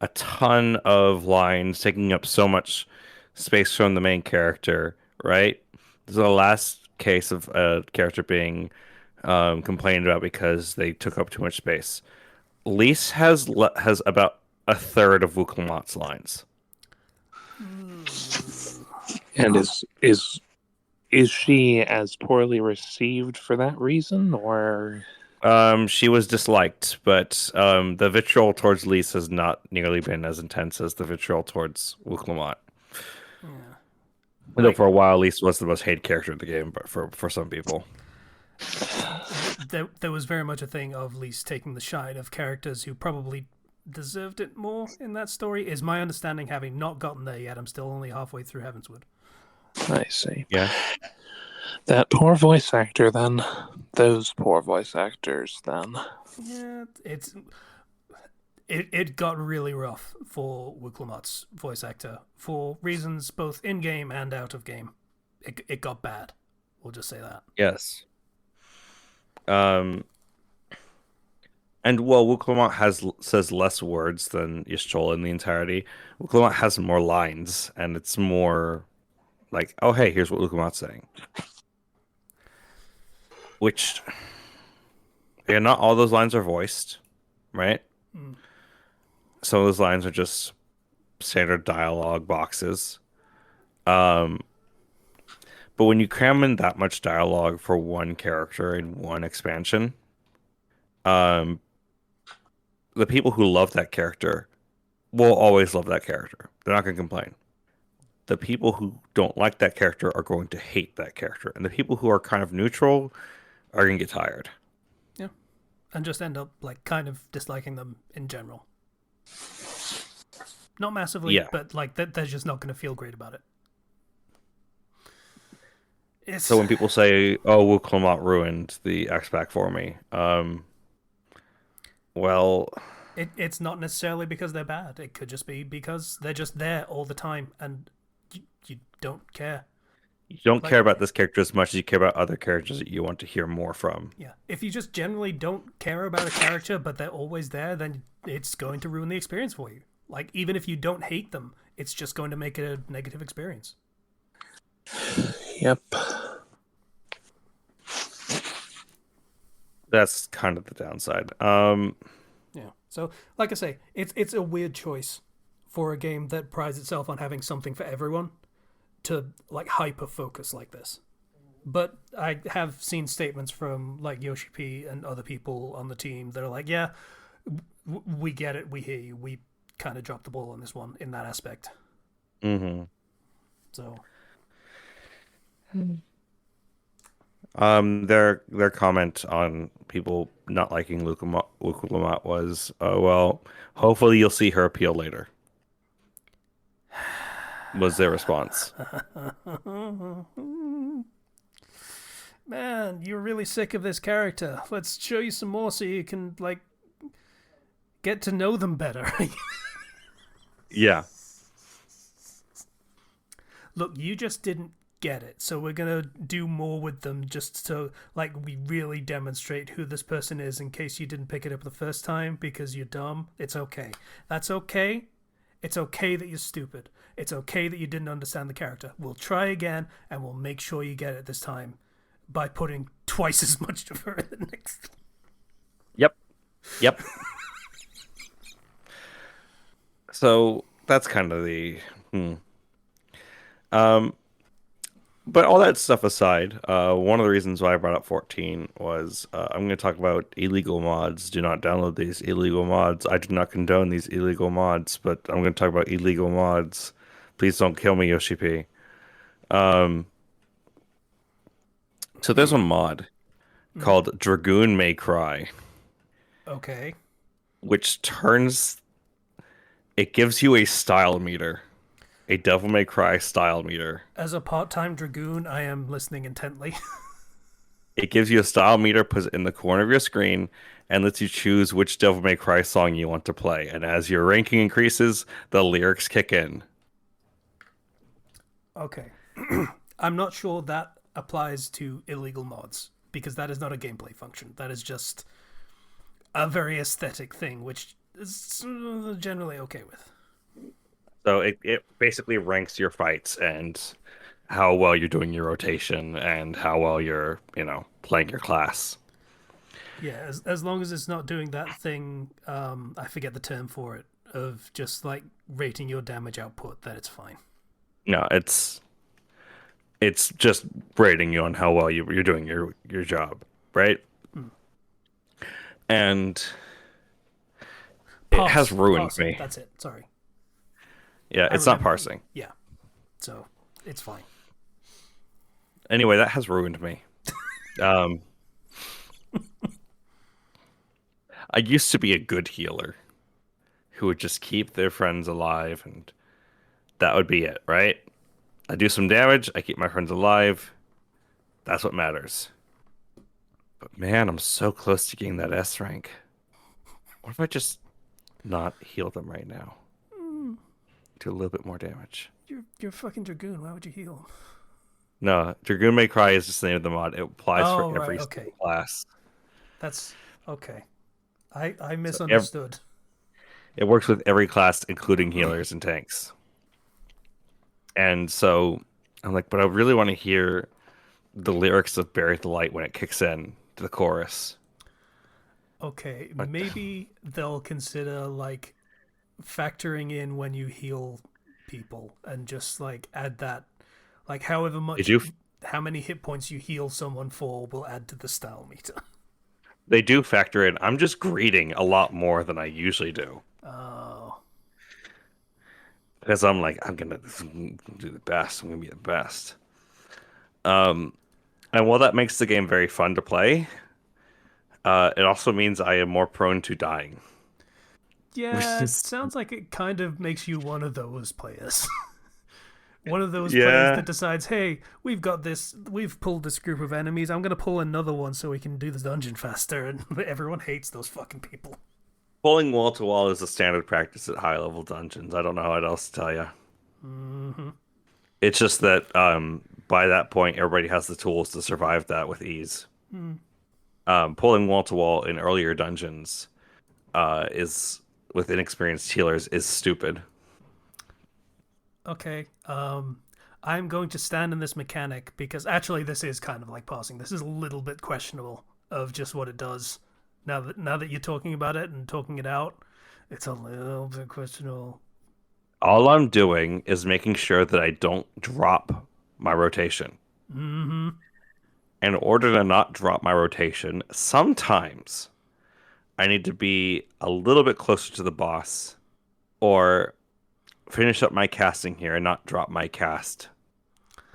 B: a ton of lines taking up so much space from the main character, right? This is the last case of a character being complained about because they took up too much space. Lise has about a third of Wuklamot's lines.
D: And is she as poorly received for that reason, or?
B: She was disliked, but the vitriol towards Lise has not nearly been as intense as the vitriol towards Wuklamot.
A: Yeah.
B: Though for a while, Lise was the most hated character in the game, but for some people.
A: There was very much a thing of Lise taking the shine of characters who probably deserved it more in that story, is my understanding, having not gotten there yet. I'm still only halfway through Heavenswood.
D: I see.
B: Yeah.
D: That poor voice actor, then. Those poor voice actors, then.
A: Yeah, it got really rough for Wuklamot's voice actor for reasons both in game and out of game. It got bad. We'll just say that.
B: Yes. And while Wuklamot says less words than Y'shtola in the entirety, Wuklamot has more lines, and it's more like, oh hey, here's what Wuklamot's saying. Which, yeah, not all those lines are voiced, right? Some of those lines are just standard dialogue boxes. But when you cram in that much dialogue for one character in one expansion, the people who love that character will always love that character. They're not going to complain. The people who don't like that character are going to hate that character. And the people who are kind of neutral are going to get tired.
A: Yeah. And just end up like kind of disliking them in general. Not massively,
B: Yeah.
A: but like they're just not going to feel great about it.
B: So when people say, "Oh, Wuklamot ruined the X-Pack for me," well,
A: it's not necessarily because they're bad. It could just be because they're just there all the time, and you don't care.
B: You don't
A: Like,
B: care about this character as much as you care about other characters that you want to hear more from.
A: yeah, if you just generally don't care about a character, but they're always there, then it's going to ruin the experience for you. Like, even if you don't hate them, it's just going to make it a negative experience.
D: Yep.
B: That's kind of the downside.
A: Yeah. So, like I say, it's a weird choice for a game that prides itself on having something for everyone to like hyper focus like this. But I have seen statements from like Yoshi P and other people on the team that are like, yeah, we get it, we hear you, we kind of dropped the ball on this one in that aspect.
B: Mm-hmm.
A: So
B: their comment on people not liking Luca Lamont was, well, hopefully you'll see her appeal later. Was their response.
A: man, you're really sick of this character. Let's show you some more so you can like get to know them better.
B: Yeah.
A: Look, you just didn't get it, so we're gonna do more with them just so like we really demonstrate who this person is in case you didn't pick it up the first time because you're dumb. It's okay. That's okay. It's okay that you're stupid. It's okay that you didn't understand the character. We'll try again and we'll make sure you get it this time by putting twice as much of her in the next.
B: Yep. Yep. So that's kind of the but all that stuff aside, one of the reasons why I brought up 14 was I'm going to talk about illegal mods. Do not download these illegal mods. I do not condone these illegal mods, but I'm going to talk about illegal mods. Please don't kill me, Yoshi P. So there's a mod called Dragoon May Cry,
A: Okay.
B: which it gives you a style meter, a Devil May Cry style meter.
A: As a part-time dragoon, I am listening intently.
B: It gives you a style meter, puts it in the corner of your screen, and lets you choose which Devil May Cry song you want to play. And as your ranking increases, the lyrics kick in.
A: Okay. I'm not sure that applies to illegal mods because that is not a gameplay function. That is just a very aesthetic thing, which is generally okay with.
B: So it basically ranks your fights and how well you're doing your rotation and how well you're, playing your class.
A: Yeah, as long as it's not doing that thing, I forget the term for it, of just like rating your damage output, then it's fine.
B: No, it's just rating you on how well you're doing your job, right? And it has ruined
A: parsing,
B: me.
A: That's it. Sorry.
B: Yeah, it's not parsing.
A: Yeah, so it's fine.
B: Anyway, that has ruined me. I used to be a good healer who would just keep their friends alive, and that would be it, right? I do some damage, I keep my friends alive. That's what matters. But man, I'm so close to getting that S rank. What if I just not heal them right now? Do a little bit more damage.
A: You're fucking dragoon. Why would you heal him?
B: No, Dragoon May Cry is just the name of the mod. It applies for every
A: right, okay.
B: class.
A: That's okay. I misunderstood.
B: It works with every class, including healers and tanks. And so I'm like, but I really want to hear the lyrics of Bury the Light when it kicks in to the chorus.
A: Okay, maybe they'll consider like factoring in when you heal people and just like add that, like however much, how many hit points you heal someone for will add to the style meter.
B: They do factor in. I'm just greeting a lot more than I usually do.
A: Oh.
B: Because I'm like, I'm gonna do the best. I'm gonna be the best. And while that makes the game very fun to play, it also means I am more prone to dying.
A: Yeah, it sounds like it kind of makes you one of those players. One of those players that decides, hey, we've pulled this group of enemies, I'm going to pull another one so we can do the dungeon faster, and everyone hates those fucking people.
B: Pulling wall to wall is a standard practice at high level dungeons. I don't know what else to tell you.
A: Mm-hmm.
B: It's just that by that point, everybody has the tools to survive that with ease.
A: Hmm.
B: Pulling wall to wall in earlier dungeons is with inexperienced healers is stupid.
A: Okay. I'm going to stand in this mechanic because actually this is kind of like pausing. This is a little bit questionable of just what it does. Now that you're talking about it and talking it out, it's a little bit questionable.
B: All I'm doing is making sure that I don't drop my rotation.
A: Mm-hmm.
B: In order to not drop my rotation, sometimes I need to be a little bit closer to the boss or finish up my casting here and not drop my cast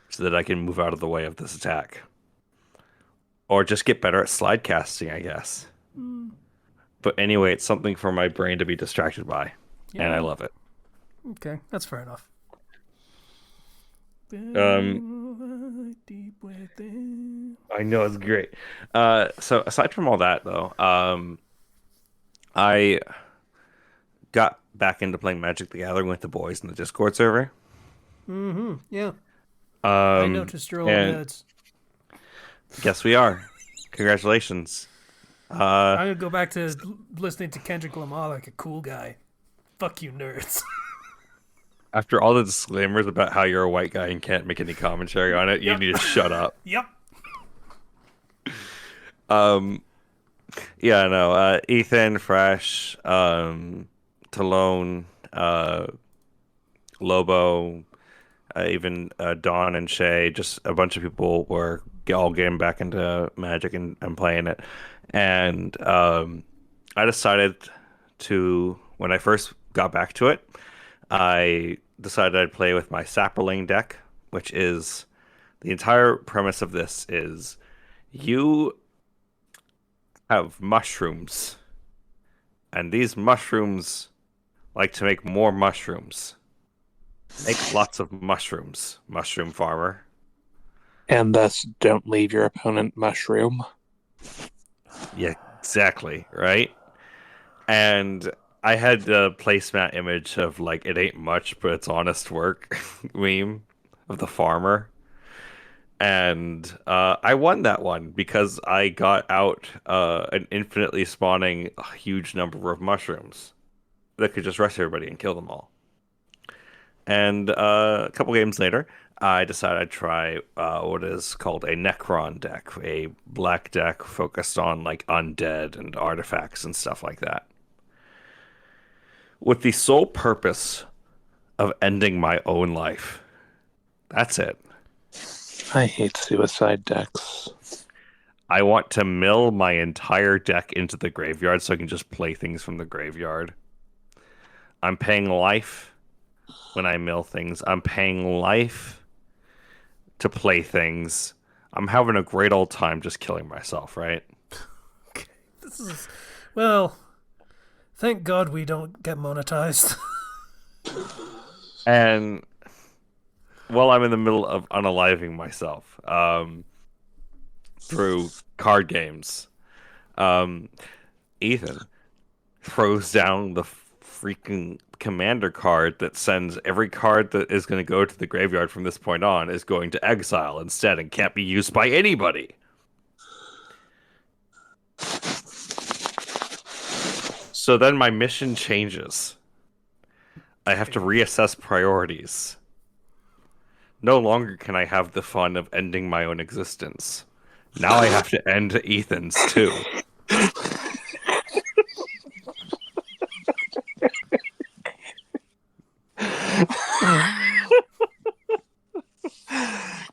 B: so that I can move out of the way of this attack. Or just get better at slide casting, I guess.
A: Mm,
B: But anyway, it's something for my brain to be distracted by, and I
A: yeah.
B: love it.
A: Okay, that's fair enough. Deep within.
B: I know it's great. So aside from all that, though, I got back into playing Magic the Gathering with the boys in the Discord server.
A: Mm-hmm. Yeah, I
B: Um,
A: noticed you're all
B: and
A: nerds.
B: Yes, we are. Congratulations. Uh,
A: I'm gonna go back to listening to Kendrick Lamar like a cool guy. Fuck you, nerds.
B: After all the disclaimers about how you're a white guy and can't make any commentary on it, you
A: Yep.
B: need to shut up.
A: Yep.
B: Um, yeah, no. Ethan, Fresh, Talone, Lobo, even Dawn and Shay, just a bunch of people were all getting back into Magic and playing it. And I decided to, when I first got back to it, I decided I'd play with my Sapperling deck, which is the entire premise of this is you have mushrooms, and these mushrooms like to make more mushrooms. Make lots of mushrooms, mushroom farmer.
D: And thus, don't leave your opponent mushroom.
B: Yeah, exactly, right? And I had the placemat image of like it ain't much, but it's honest work meme of the farmer. And I won that one because I got out an infinitely spawning huge number of mushrooms that could just rush everybody and kill them all. And a couple games later, I decided I'd try what is called a Necron deck, a black deck focused on like undead and artifacts and stuff like that, with the sole purpose of ending my own life. That's it.
D: I hate suicide decks.
B: I want to mill my entire deck into the graveyard so I can just play things from the graveyard. I'm paying life when I mill things. I'm paying life to play things. I'm having a great old time just killing myself, right?
A: Okay. This is well. Thank God we don't get monetized.
B: And while I'm in the middle of unaliving myself through card games, um, Ethan throws down the freaking commander card that sends every card that is going to go to the graveyard from this point on is going to exile instead and can't be used by anybody. So then my mission changes. I have to reassess priorities. No longer can I have the fun of ending my own existence. Now I have to end Ethan's too.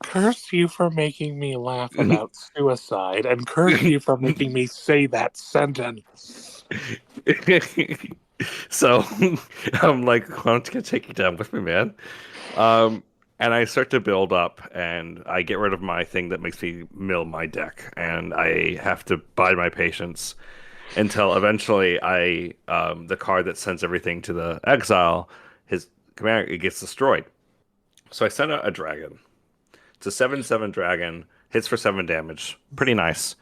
D: Curse you for making me laugh about suicide, and curse you for making me say that sentence.
B: So I'm like, why don't you take you down with me, man? And I start to build up, and I get rid of my thing that makes me mill my deck, and I have to bide my patience until eventually the card that sends everything to the exile, his commander, it gets destroyed. So I send out a dragon. It's a 7/7 dragon, hits for 7 damage. Pretty nice.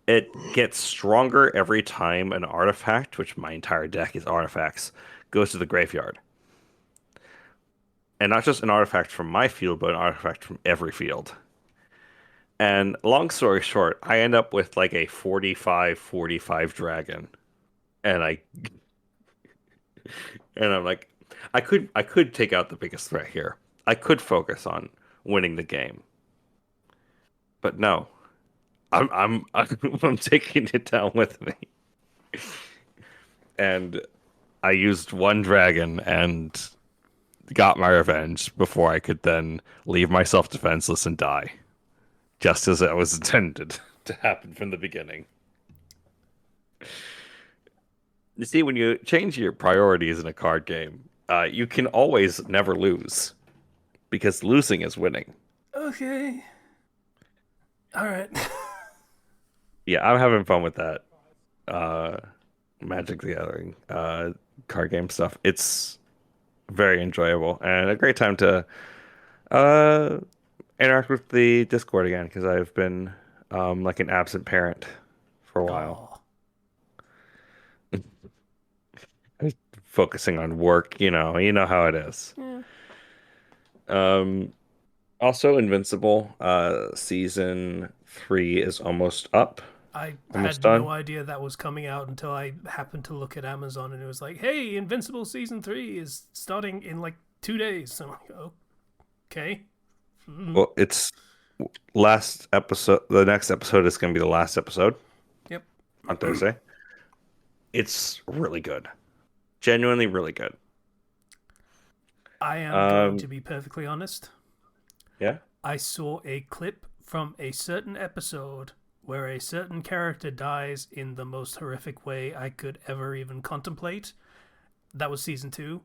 B: It gets stronger every time an artifact, which my entire deck is artifacts, goes to the graveyard. and not just an artifact from my field, but an artifact from every field. And long story short, I end up with like a 45/45 dragon. And I'm like, I could take out the biggest threat here. I could focus on winning the game. But no. I'm taking it down with me. And I used one dragon and got my revenge before I could then leave myself defenseless and die. Just as it was intended to happen from the beginning. You see, when you change your priorities in a card game, you can always never lose because losing is winning.
A: Okay. All right.
B: Yeah, I'm having fun with that. Magic the Gathering card game stuff. It's very enjoyable and a great time to uh, interact with the Discord again because I've been like an absent parent for a while.
A: Oh.
B: Focusing on work, you know how it is.
A: Yeah.
B: Um, Also, Invincible, season 3 is almost up,
A: I
B: almost
A: had no
B: done.
A: idea that was coming out until I happened to look at Amazon and it was like, hey, Invincible Season 3 is starting in like 2 days. So I'm like, okay.
B: Well, it's last episode. The next episode is going to be the last episode
A: Yep.
B: on Thursday. It's really good, genuinely really good.
A: I am going to
B: Um,
A: be perfectly honest.
B: yeah.
A: I saw a clip from a certain episode where a certain character dies in the most horrific way I could ever even contemplate. That was season 2.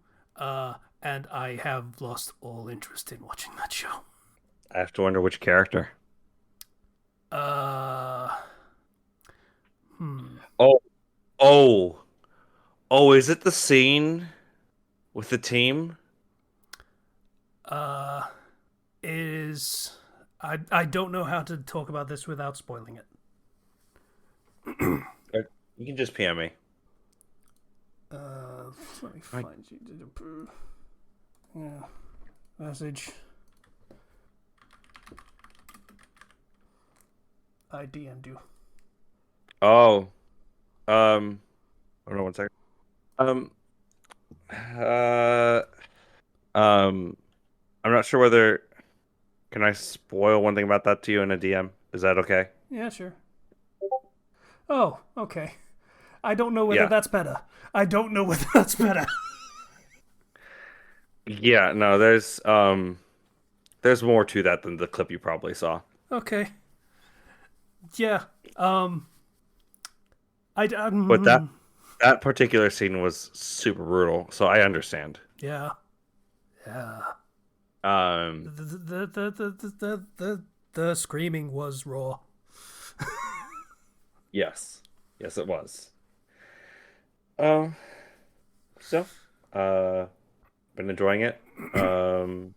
A: And I have lost all interest in watching that show.
B: I have to wonder which character.
A: Uh, hmm.
B: Oh, oh, oh! Is it the scene with the team?
A: Uh, is I don't know how to talk about this without spoiling it.
B: You can just PM me.
A: Let me find you. Yeah, message. I DM'd you.
B: Oh, hold on one second. Um, uh, um, I'm not sure whether can I spoil one thing about that to you in a DM. Is that okay?
A: Yeah, sure. Oh, okay. I don't know whether
B: Yeah.
A: that's better. I don't know whether that's better.
B: Yeah, no, there's more to that than the clip you probably saw.
A: Okay. Yeah. Um. I.
B: But that particular scene was super brutal, so I understand.
A: Yeah. Yeah.
B: Um,
A: The screaming was raw.
B: yes. Yes, it was. Um, so, uh, been enjoying it. And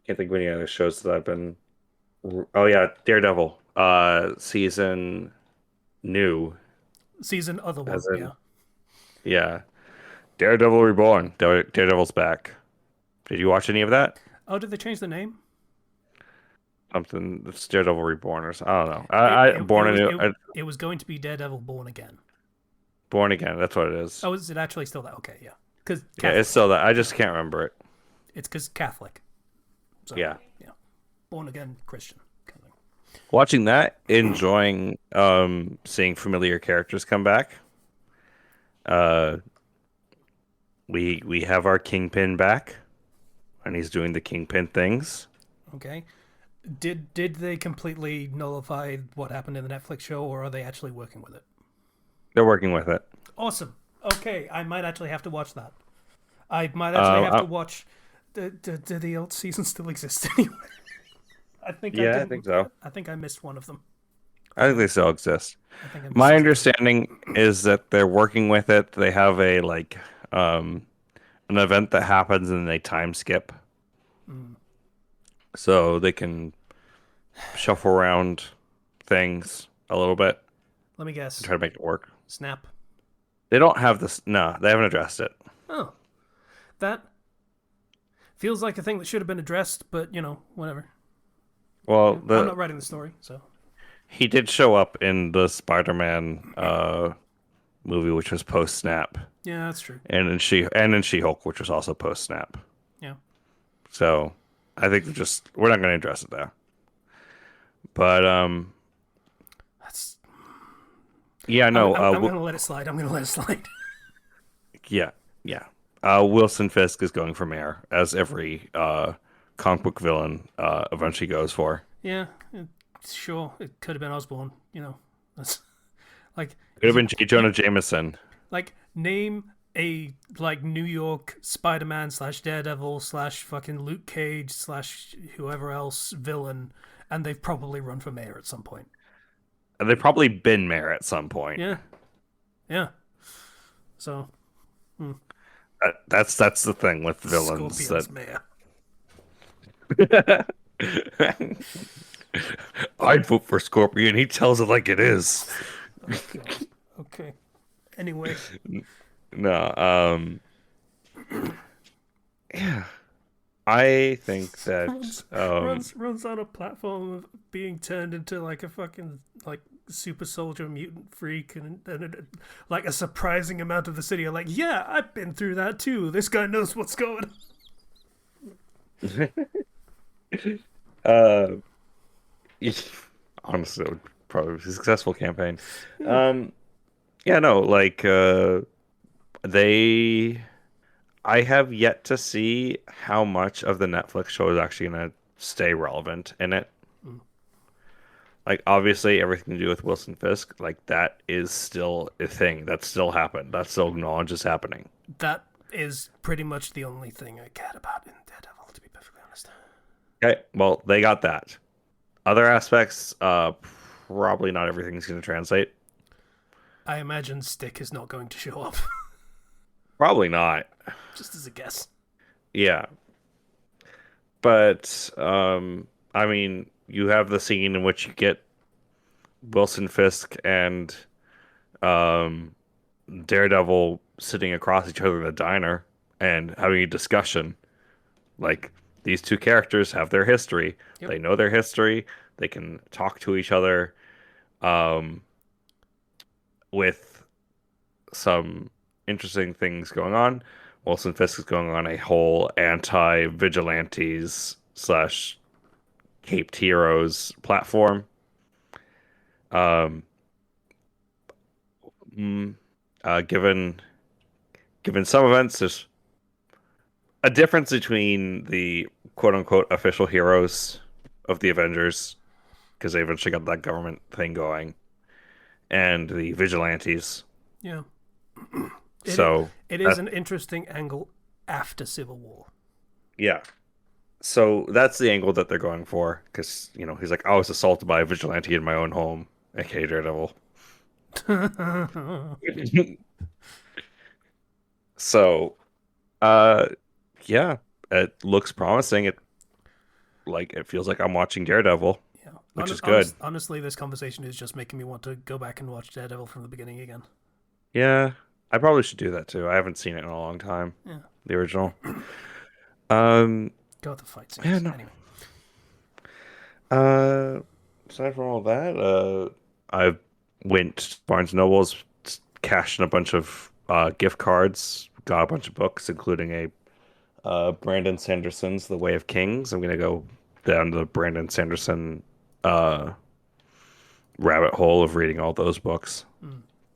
B: can't think of any other shows that I've been. Oh yeah, Daredevil. Season new,
A: Season other one.
B: as in
A: Yeah.
B: yeah, Daredevil Reborn. Daredevil's back. Did you watch any of that?
A: Oh, did they change the name?
B: Something it's Daredevil Reborn or something. I don't know.
A: It
B: I
A: it, it
B: born
A: was
B: anew.
A: it, it was going to be Daredevil Born Again.
B: Born again. That's what it is.
A: Oh, is it actually still that? Okay, yeah. Because
B: Yeah, it's still that. I just can't remember it.
A: It's because Catholic. So,
B: Yeah.
A: Yeah. Born again Christian. Kind of thing.
B: Watching that, enjoying seeing familiar characters come back. Uh we have our Kingpin back and he's doing the Kingpin things.
A: Okay. Did they completely nullify what happened in the Netflix show, or are they actually working with it?
B: They're working with it.
A: Awesome. Okay, I might actually have to watch that. I might actually have to watch. Do the old seasons still exist anyway? I think
B: Yeah, I think so.
A: I think I missed one of them.
B: I think they still exist.
A: I think I missed
B: My
A: season 2.
B: understanding is that they're working with it. They have a like an event that happens and they time skip. So they can shuffle around things a little bit
A: Let me guess.
B: and try to make it work.
A: Snap.
B: They don't have this. No, they haven't addressed it.
A: Oh, That feels like a thing that should have been addressed, but whatever.
B: Well,
A: I'm not writing the story, so
B: he did show up in the Spider-Man movie, which was post Snap,
A: yeah, that's true.
B: and in She-Hulk, which was also post Snap.
A: Yeah,
B: So I think we're not going to address it there. But
A: that's.
B: yeah, no,
A: I'm gonna let it slide.
B: yeah, yeah. Wilson Fisk is going for mayor, as every comic book villain eventually goes for.
A: Yeah, sure. It could have been Osborn. That's like
B: Could have been J. Jonah Jameson.
A: like name a New York Spider-Man / Daredevil / fucking Luke Cage / whoever else villain, and they've probably run for mayor at some point.
B: And they've probably been mayor at some point.
A: Yeah. So
B: that's the thing with villains.
A: Scorpion's mayor.
B: I'd vote for Scorpion. He tells it like it is.
A: Oh, God. Okay. Anyway.
B: No. Yeah. I think that
A: runs on a platform of being turned into like a fucking super soldier mutant freak, and like a surprising amount of the city are like, yeah, I've been through that too. This guy knows what's going
B: on. Honestly, it would probably be a successful campaign. Yeah, no, I have yet to see how much of the Netflix show is actually going to stay relevant in it. Like, obviously, everything to do with Wilson Fisk, that is still a thing. That still happened. That still knowledge is happening.
A: That is pretty much the only thing I cared about in Daredevil, to be perfectly honest.
B: Okay, well, they got that. Other aspects, probably not everything's going to translate.
A: I imagine Stick is not going to show up.
B: Probably not.
A: Just as a guess.
B: Yeah. But, I mean, you have the scene in which you get Wilson Fisk and Daredevil sitting across each other in a diner and having a discussion. These two characters have their history. Yep. They know their history. They can talk to each other with some interesting things going on. Wilson Fisk is going on a whole anti-vigilantes / caped heroes platform. Given some events, there's a difference between the quote-unquote official heroes of the Avengers, because they eventually got that government thing going, and the vigilantes.
A: Yeah. It is an interesting angle after Civil War.
B: Yeah. So that's the angle that they're going for, because, he's like, I was assaulted by a vigilante in my own home, aka Daredevil. So, yeah, it looks promising. It feels like I'm watching Daredevil, which is good.
A: Honestly, this conversation is just making me want to go back and watch Daredevil from the beginning again.
B: Yeah, I probably should do that too. I haven't seen it in a long time.
A: Yeah.
B: The original.
A: Go with the fight scenes.
B: Yeah, no.
A: Anyway.
B: Aside from all that, I went to Barnes & Noble's, cashed in a bunch of gift cards, got a bunch of books, including a Brandon Sanderson's The Way of Kings. I'm gonna go down the Brandon Sanderson rabbit hole of reading all those books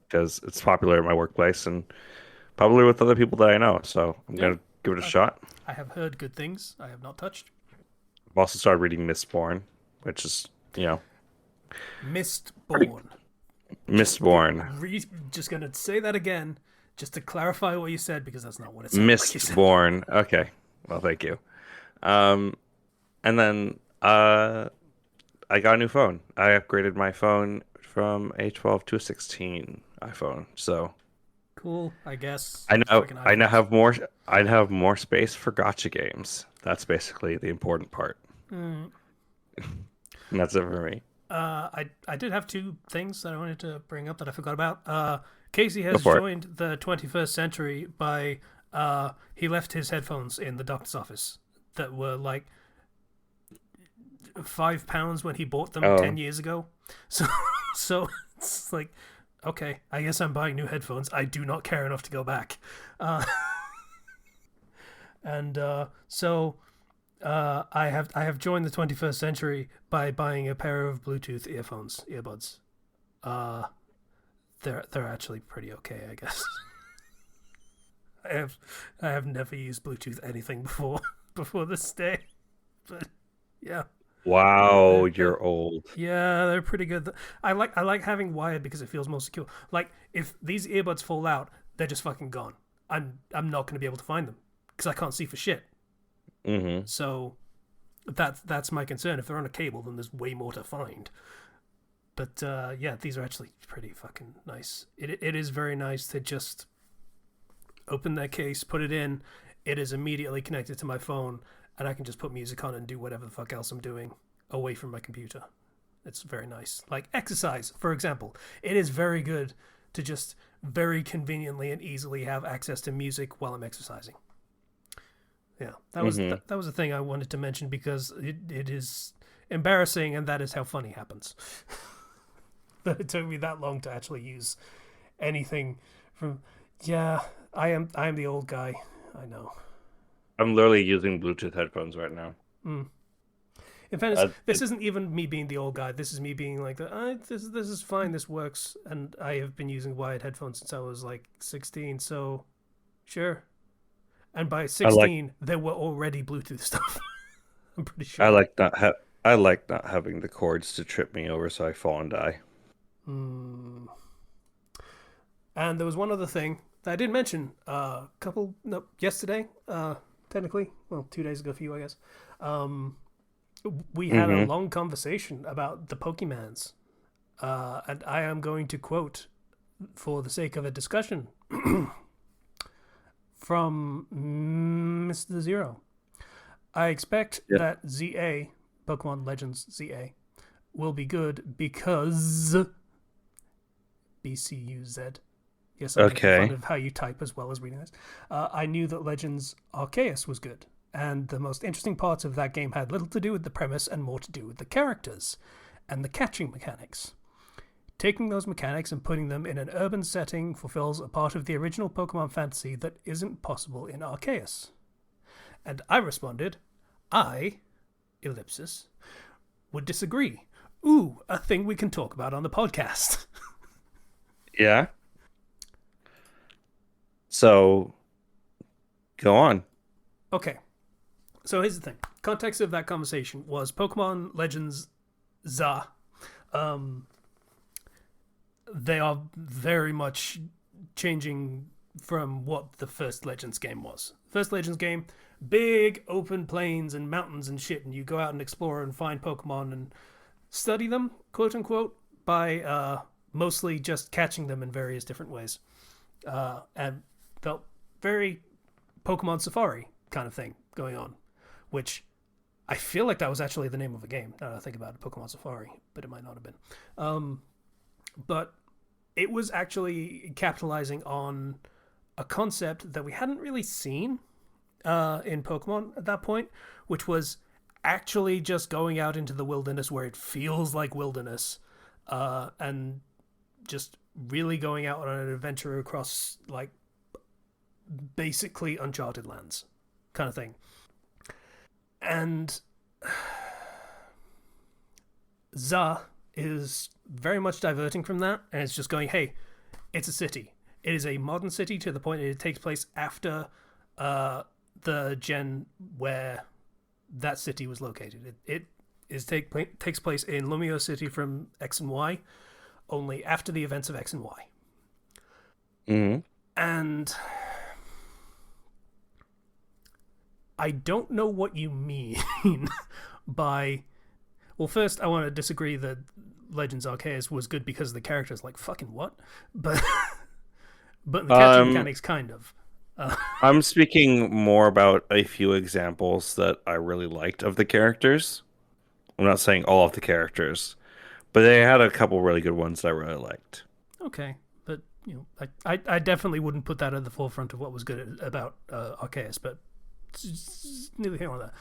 B: because it's popular at my workplace and probably with other people that I know. So I'm gonna give it a shot.
A: I have heard good things. I have not touched.
B: I've also started reading Mistborn, which is
A: Mistborn. Just gonna say that again, just to clarify what you said, because that's not what it said.
B: Mistborn. Okay. Well, thank you. And then I got a new phone. I upgraded my phone from a 12 to a 16 iPhone. So
A: cool, I guess.
B: I now have more space for gotcha games. That's basically the important part. And that's it for me.
A: I did have two things that I wanted to bring up that I forgot about. Casey has joined the 21st century by He left his headphones in the doctor's office that were like £5 when he bought them 10 years ago. So it's like, okay, I guess I'm buying new headphones. I do not care enough to go back. I have joined the 21st century by buying a pair of Bluetooth earbuds. They're actually pretty okay, I guess. I have never used Bluetooth anything before this day, but yeah.
B: Wow, you're old.
A: Yeah, they're pretty good. I like having wired because it feels more secure. Like if these earbuds fall out, they're just fucking gone. I'm not going to be able to find them because I can't see for shit.
B: Mm-hmm.
A: So that's my concern. If they're on a cable, then there's way more to find. But yeah, these are actually pretty fucking nice. It is very nice to just open their case, put it in. It is immediately connected to my phone, and I can just put music on and do whatever the fuck else I'm doing away from my computer. It's very nice. Like exercise, for example. It is very good to just very conveniently and easily have access to music while I'm exercising. Yeah, that was that was a thing I wanted to mention because it is embarrassing, and that is how funny happens. That it took me that long to actually use anything from. Yeah, I am the old guy. I know.
B: I'm literally using Bluetooth headphones right now.
A: In fairness, this isn't even me being the old guy. This is me being like, this is fine. This works, and I have been using wired headphones since I was like 16. So, sure. And by 16, there were already Bluetooth stuff. I'm pretty sure.
B: I like not having the cords to trip me over, so I fall and die.
A: And there was one other thing that I didn't mention. Yesterday, technically, well, 2 days ago for you, I guess. We had a long conversation about the Pokemans, and I am going to quote, for the sake of a discussion, from Mr. Zero. I expect that ZA, Pokemon Legends ZA, will be good because BCUZ. Yes, I'm making fun of how you type as well as reading this. I knew that Legends Arceus was good, and the most interesting parts of that game had little to do with the premise and more to do with the characters and the catching mechanics. Taking those mechanics and putting them in an urban setting fulfills a part of the original Pokemon fantasy that isn't possible in Arceus. And I responded, ellipsis, would disagree. Ooh, a thing we can talk about on the podcast.
B: Yeah. So, go on.
A: Okay. So here's the thing. Context of that conversation was Pokemon Legends ZA. They are very much changing from what the first Legends game was. First Legends game, big open plains and mountains and shit, and you go out and explore and find Pokemon and study them, quote unquote, by mostly just catching them in various different ways. And felt very Pokemon Safari kind of thing going on, which I feel like that was actually the name of a game, now that I think about it, Pokemon Safari, but it might not have been. But it was actually capitalizing on a concept that we hadn't really seen in Pokemon at that point, which was actually just going out into the wilderness where it feels like wilderness, and just really going out on an adventure across, like, basically uncharted lands kind of thing. And ZA is very much diverting from that, and it's just going, hey, it's a city. It is a modern city to the point that it takes place after the gen where that city was located. It takes place in Lumio City from X and Y, only after the events of X and Y.
B: Mm-hmm.
A: And I don't know what you mean by... Well, first, I want to disagree that Legends Arceus was good because the characters, like, fucking what? But the catching mechanics, kind of.
B: I'm speaking more about a few examples that I really liked of the characters. I'm not saying all of the characters, but they had a couple really good ones that I really liked.
A: Okay, but, I definitely wouldn't put that at the forefront of what was good about Arceus, but neither here nor there.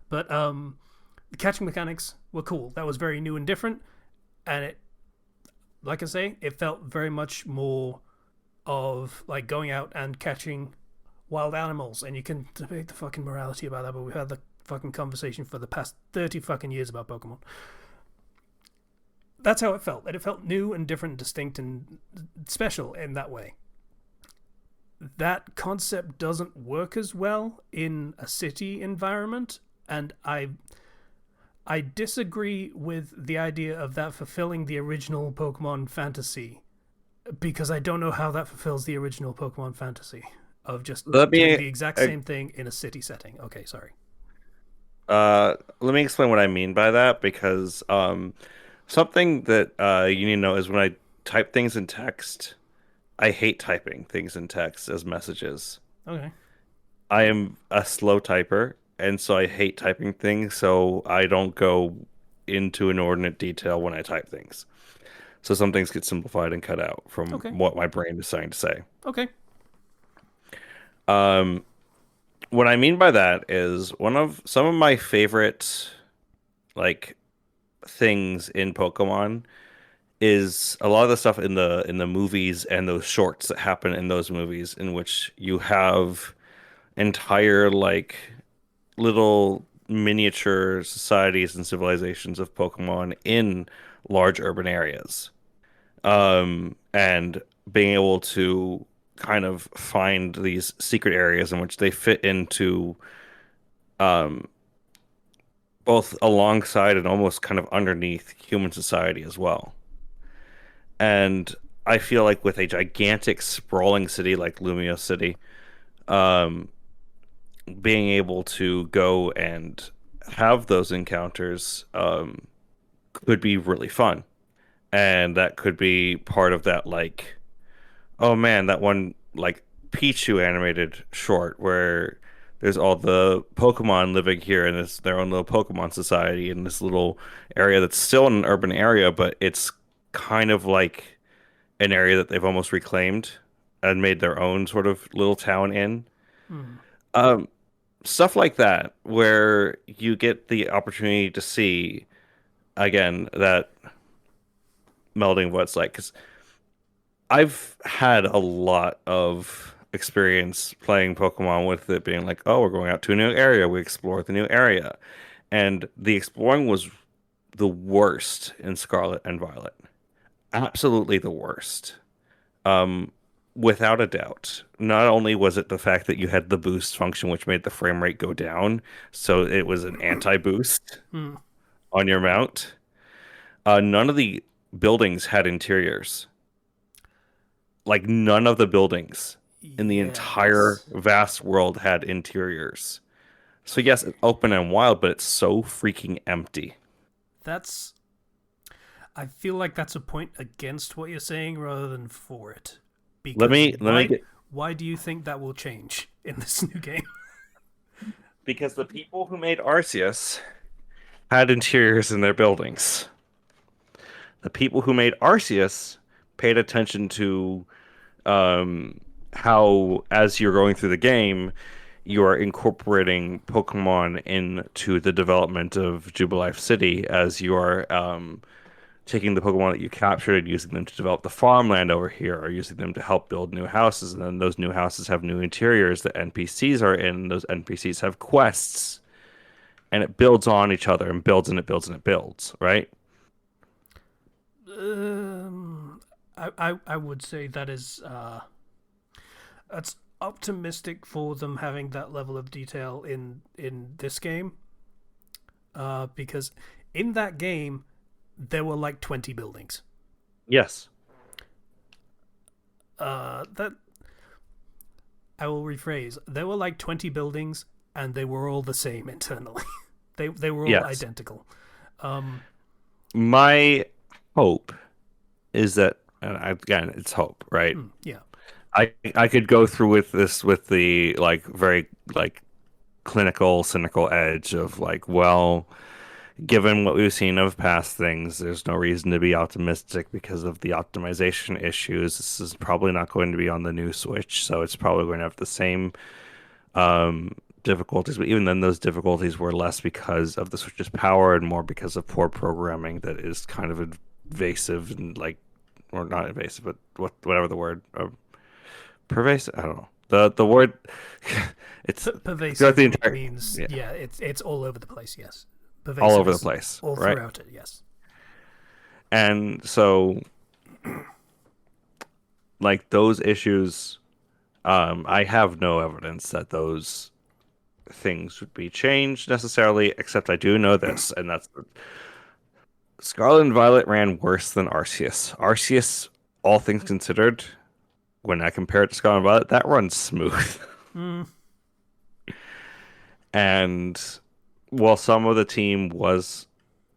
A: But the catching mechanics were cool. That was very new and different, and it, like I say, it felt very much more of like going out and catching wild animals. And you can debate the fucking morality about that, but we've had the fucking conversation for the past 30 fucking years about Pokemon. That's how it felt. And it felt new and different, distinct, and special in that way. That concept doesn't work as well in a city environment, and I disagree with the idea of that fulfilling the original Pokemon fantasy, because I don't know how that fulfills the original Pokemon fantasy of just doing the exact same thing in a city setting. Okay, sorry.
B: Let me explain what I mean by that, because something that you need to know is when I type things in text, I hate typing things in text as messages.
A: Okay.
B: I am a slow typer, and so I hate typing things, so I don't go into inordinate detail when I type things. So some things get simplified and cut out from what my brain is trying to say.
A: Okay.
B: What I mean by that is some of my favorite like things in Pokemon is a lot of the stuff in the movies and those shorts that happen in those movies, in which you have entire like little miniature societies and civilizations of Pokemon in large urban areas. And being able to kind of find these secret areas in which they fit into um, both alongside and almost kind of underneath human society as well. And I feel like with a gigantic sprawling city like Lumia City, um, being able to go and have those encounters could be really fun. And that could be part of that, like, oh man, that one like Pichu animated short where there's all the Pokemon living here in this their own little Pokemon society in this little area that's still in an urban area, but it's kind of like an area that they've almost reclaimed and made their own sort of little town in.
A: Hmm.
B: Um, Stuff like that, where you get the opportunity to see again that melding of what it's like. Because I've had a lot of experience playing Pokemon with it being like, oh, we're going out to a new area. We explore the new area. And the exploring was the worst in Scarlet and Violet. Absolutely the worst. Um, Without a doubt. Not only was it the fact that you had the boost function, which made the frame rate go down, so it was an anti-boost
A: Hmm.
B: on your mount. None of the buildings had interiors. Like none of the buildings in the entire
A: Yes.
B: vast world had interiors. So yes, it's open and wild, but it's so freaking empty.
A: That's. I feel like that's a point against what you're saying rather than for it. Because
B: Let me get
A: why do you think that will change in this new game?
B: because the people who made Arceus had interiors in their buildings. The people who made Arceus paid attention to how, as you're going through the game, you are incorporating Pokemon into the development of Jubilife City as you are taking the Pokemon that you captured and using them to develop the farmland over here, or using them to help build new houses. And then those new houses have new interiors that NPCs are in. And those NPCs have quests, and it builds on each other and builds and it builds and it builds, right?
A: I would say that is that's optimistic for them having that level of detail in this game. Because in that game there were like 20 buildings.
B: Yes.
A: That I will rephrase. There were like 20 buildings, and they were all the same internally. They were all
B: Yes.
A: identical.
B: My hope is that, and again, it's hope, right?
A: Yeah.
B: I could go through with this with the like very like clinical, cynical edge of like, well, given what we've seen of past things, there's no reason to be optimistic because of the optimization issues. This is probably not going to be on the new Switch, so it's probably going to have the same difficulties. But even then, those difficulties were less because of the Switch's power and more because of poor programming that is kind of invasive and like, or not invasive, but whatever the word, pervasive. I don't know. The word it's
A: Pervasive
B: throughout the entire
A: means it's all over the place. Yes, pervasive
B: all over the
A: is
B: place,
A: all
B: right?
A: throughout it. Yes,
B: And so like those issues, I have no evidence that those things would be changed necessarily, except I do know this, and that's Scarlet and Violet ran worse than Arceus. Arceus, all things considered, when I compare it to Scarlet and Violet, that runs smooth. And while some of the team was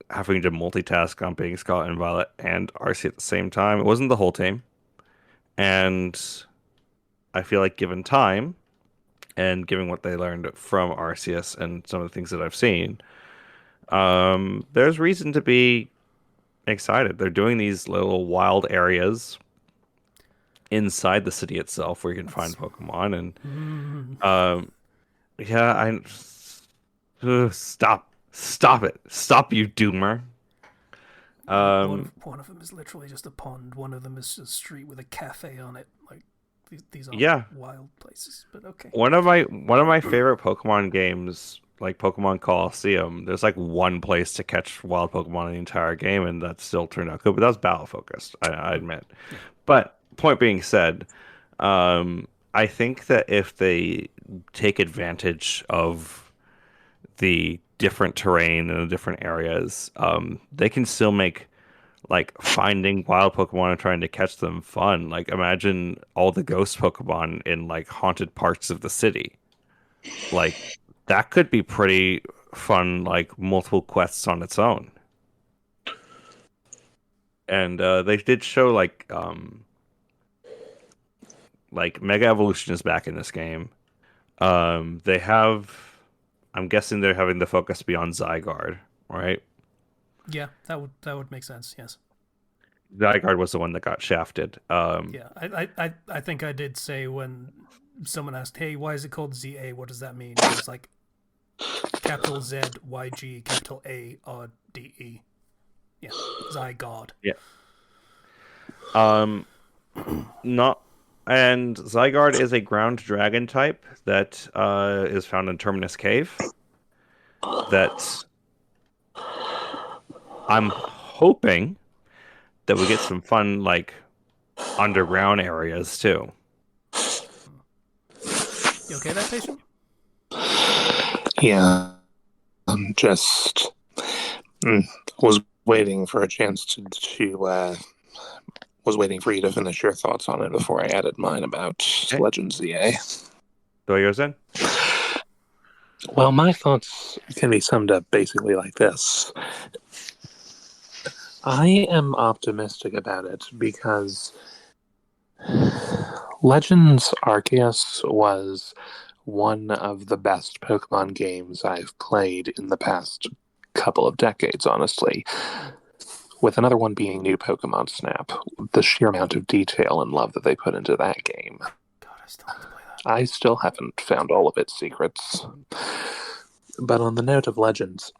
B: having to multitask on being Scarlet and Violet and Arcee at the same time, it wasn't the whole team. And I feel like given time and given what they learned from Arceus and some of the things that I've seen, there's reason to be excited. They're doing these little wild areas inside the city itself where you can find Pokemon, and yeah, stop it, stop, you doomer.
A: one of them is literally just a pond. One of them is a street with a cafe on it. Like these aren't wild places, but okay.
B: One of my favorite Pokemon games, like Pokemon Colosseum, there's like one place to catch wild Pokemon in the entire game, and that still turned out good. But that was battle focused, I admit.
A: Yeah.
B: But point being said, I think that if they take advantage of the different terrain and the different areas, they can still make like finding wild Pokemon and trying to catch them fun. Like imagine all the ghost Pokemon in like haunted parts of the city. Like that could be pretty fun, like multiple quests on its own. And they did show like Mega Evolution is back in this game. They have, I'm guessing they're having the focus be on Zygarde, right?
A: Yeah, that would make sense. Yes.
B: Zygarde was the one that got shafted.
A: Yeah, I think I did say when someone asked, "Hey, why is it called ZA? What does that mean?" It was like capital Z Y G capital A R D E. Yeah, Zygarde.
B: Yeah. Not, and Zygarde is a ground dragon type that is found in Terminus Cave. That I'm hoping that we get some fun like underground areas too.
A: You okay there, patient?
D: Yeah, I'm just was waiting for a chance to was waiting for you to finish your thoughts on it before I added mine about Legends ZA.
B: So yours in?
D: Well, my thoughts can be summed up basically like this. I am optimistic about it because Legends Arceus was one of the best Pokemon games I've played in the past couple of decades, honestly. With another one being New Pokemon Snap, the sheer amount of detail and love that they put into that game.
A: God, I still have to play that.
D: I still haven't found all of its secrets. But on the note of Legends,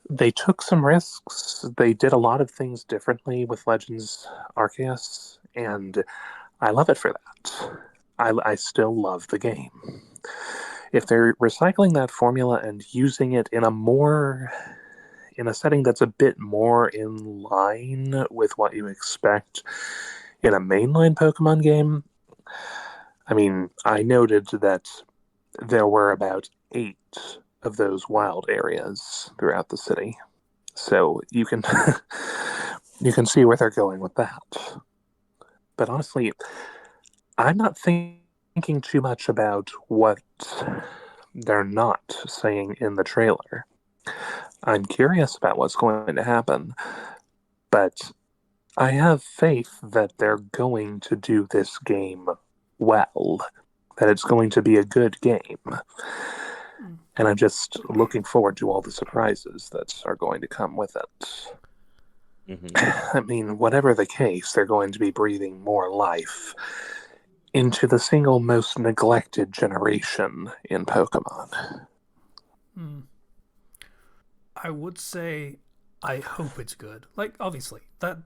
D: they took some risks. They did a lot of things differently with Legends Arceus, and I love it for that. I still love the game. If they're recycling that formula and using it in a setting that's a bit more in line with what you expect in a mainline Pokemon game, I mean, I noted that there were about 8 of those wild areas throughout the city. So you can you can see where they're going with that. But honestly, I'm not thinking too much about what they're not saying in the trailer. I'm curious about what's going to happen, but I have faith that they're going to do this game well, that it's going to be a good game. And I'm just looking forward to all the surprises that are going to come with it.
B: Mm-hmm.
D: I mean, whatever the case, they're going to be breathing more life into the single most neglected generation in Pokemon.
A: I would say I hope it's good. Like, obviously, that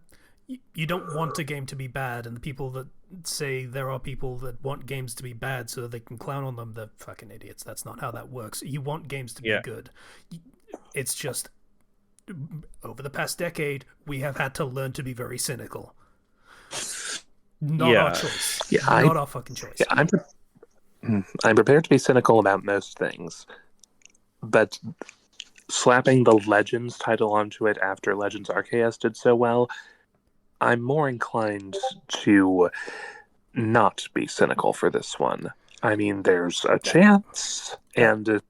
A: you don't want a game to be bad, and the people that say there are people that want games to be bad so that they can clown on them, they're fucking idiots. That's not how that works. You want games to be good. It's just over the past decade, we have had to learn to be very cynical. Not our choice. Not our fucking choice.
D: Yeah, I'm prepared to be cynical about most things, but slapping the Legends title onto it after Legends Arceus did so well, I'm more inclined to not be cynical for this one. I mean, there's a chance, and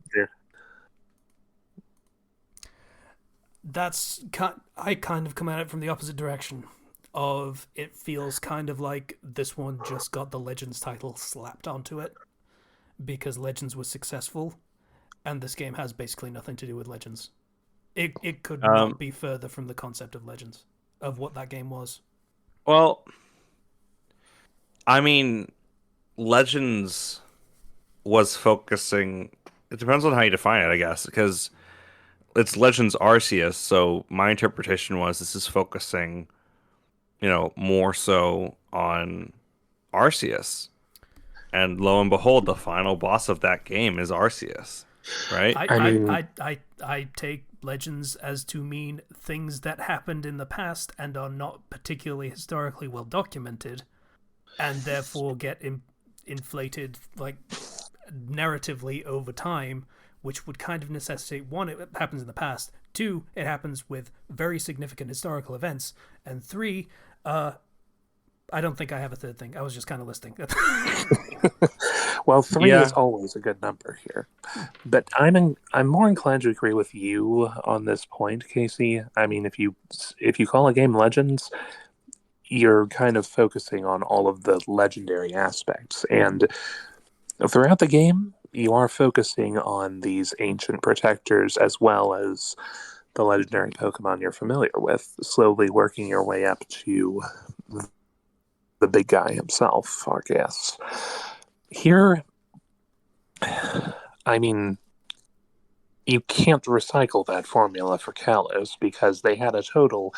A: I kind of come at it from the opposite direction. Of it feels kind of like this one just got the Legends title slapped onto it because Legends was successful, and this game has basically nothing to do with Legends. It could not be further from the concept of Legends, of what that game was.
B: Well, I mean, Legends was focusing. It depends on how you define it, I guess, because it's Legends Arceus. So my interpretation was this is focusing, more so on Arceus. And lo and behold, the final boss of that game is Arceus, right?
A: I take Legends as to mean things that happened in the past and are not particularly historically well documented, and therefore get inflated like narratively over time, which would kind of necessitate, one, it happens in the past, two, it happens with very significant historical events, and three, I don't think I have a third thing. I was just kind of listing.
D: Well, three is always a good number here. But I'm more inclined to agree with you on this point, Casey. I mean, if you call a game Legends, you're kind of focusing on all of the legendary aspects. And throughout the game, you are focusing on these ancient protectors as well as the legendary Pokemon you're familiar with, slowly working your way up to the big guy himself, I guess. Here, I mean, you can't recycle that formula for Kalos because they had a total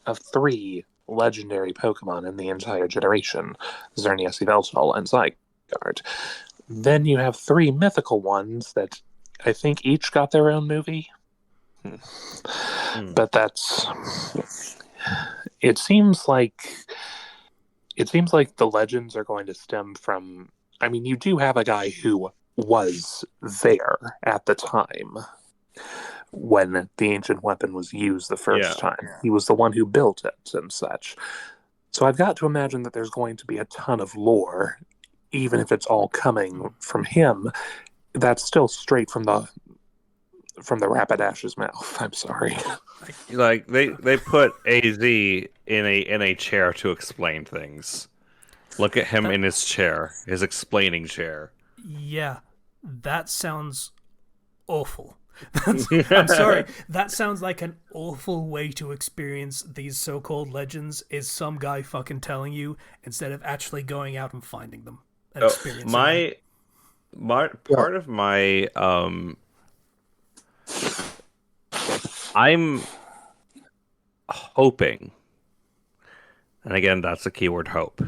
D: of 3 legendary Pokemon in the entire generation, Xerneas, Yveltal, and Zygarde. Then you have 3 mythical ones that I think each got their own movie. But that's... It seems like the Legends are going to stem from... I mean, you do have a guy who was there at the time when the ancient weapon was used the first time. He was the one who built it and such. So I've got to imagine that there's going to be a ton of lore, even if it's all coming from him. That's still straight from the Rapidash's mouth. I'm sorry.
B: Like they put AZ in a chair to explain things. Look at him in his chair, his explaining chair.
A: Yeah, that sounds awful. I'm sorry. That sounds like an awful way to experience these so-called legends, is some guy fucking telling you instead of actually going out and finding them and experiencing them.
B: Part of my I'm hoping, and again that's a keyword, hope,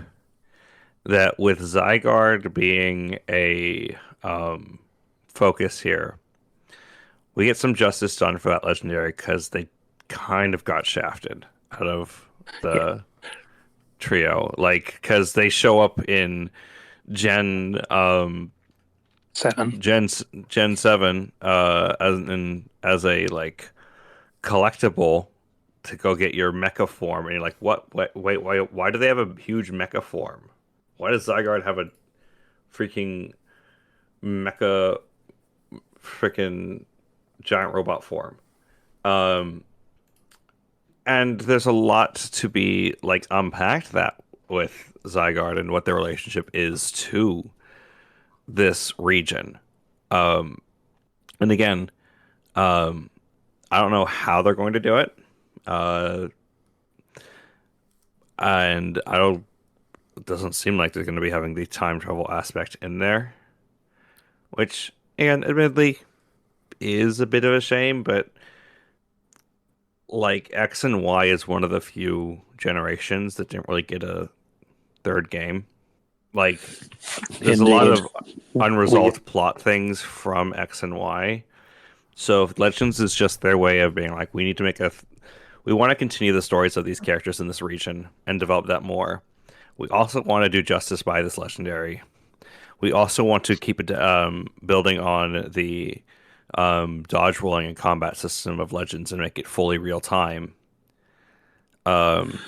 B: that with Zygarde being a focus here, we get some justice done for that legendary, because they kind of got shafted out of the trio. Like, because they show up in Gen 7 as a like collectible to go get your mecha form, and you're like, what? Wait, why do they have a huge mecha form? Why does Zygarde have a freaking mecha, freaking giant robot form? And there's a lot to be like unpacked that with Zygarde and what their relationship is to this region. And again, um, I don't know how they're going to do it. Uh, and I don't, it doesn't seem like they're going to be having the time travel aspect in there, which, and admittedly, is a bit of a shame, but like X and Y is one of the few generations that didn't really get a third game. Like, there's a lot
D: Indeed.
B: of
D: We
B: unresolved plot things from X and Y. So Legends is just their way of being like, we need to make we want to continue the stories of these characters in this region and develop that more. We also want to do justice by this legendary. We also want to keep it building on the dodge rolling and combat system of Legends and make it fully real time. Um,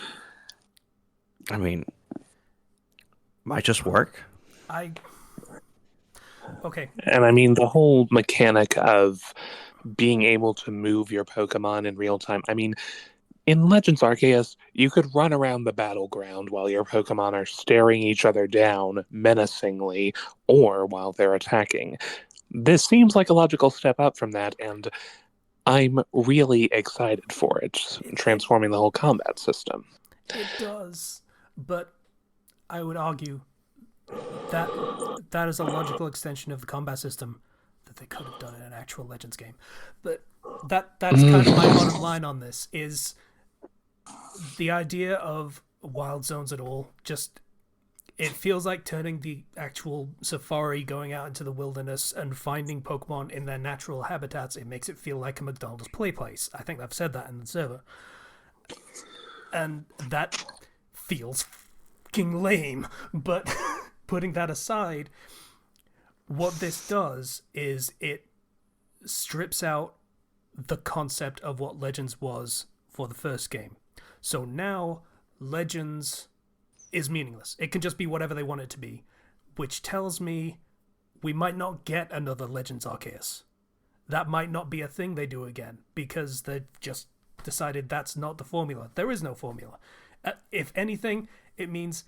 B: I mean, might just work.
A: I okay.
D: And I mean, the whole mechanic of being able to move your Pokemon in real time. I mean, in Legends Arceus, you could run around the battleground while your Pokemon are staring each other down menacingly or while they're attacking. This seems like a logical step up from that, and I'm really excited for it, transforming the whole combat system.
A: It does, but I would argue that that is a logical extension of the combat system that they could have done in an actual Legends game. But that's kind of my bottom line on this is the idea of wild zones at all. Just it feels like turning the actual safari, going out into the wilderness and finding Pokemon in their natural habitats. It makes it feel like a McDonald's play place. I think I've said that in the server, and that feels fucking lame. But putting that aside, what this does is it strips out the concept of what Legends was for the first game. So now Legends is meaningless. It can just be whatever they want it to be, which tells me we might not get another Legends Arceus. That might not be a thing they do again because they've just decided that's not the formula. There is no formula. If anything, it means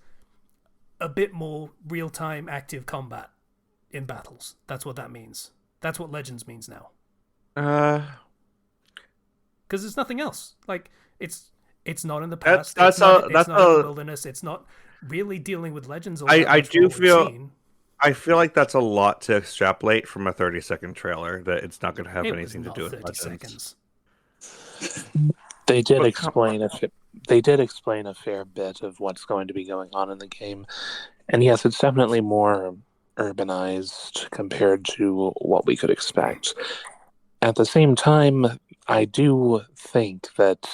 A: a bit more real-time active combat in battles. That's what that means. That's what Legends means now.
B: Uh,
A: Because there's nothing else. Like it's not in the past.
B: that's
A: It's not in the wilderness. It's not really dealing with Legends.
B: I do feel I feel like that's a lot to extrapolate from a 30-second trailer that it's not going to have anything to do with Legends.
A: Seconds.
D: They did explain a fair bit of what's going to be going on in the game, and yes, it's definitely more urbanized compared to what we could expect. At the same time, I do think that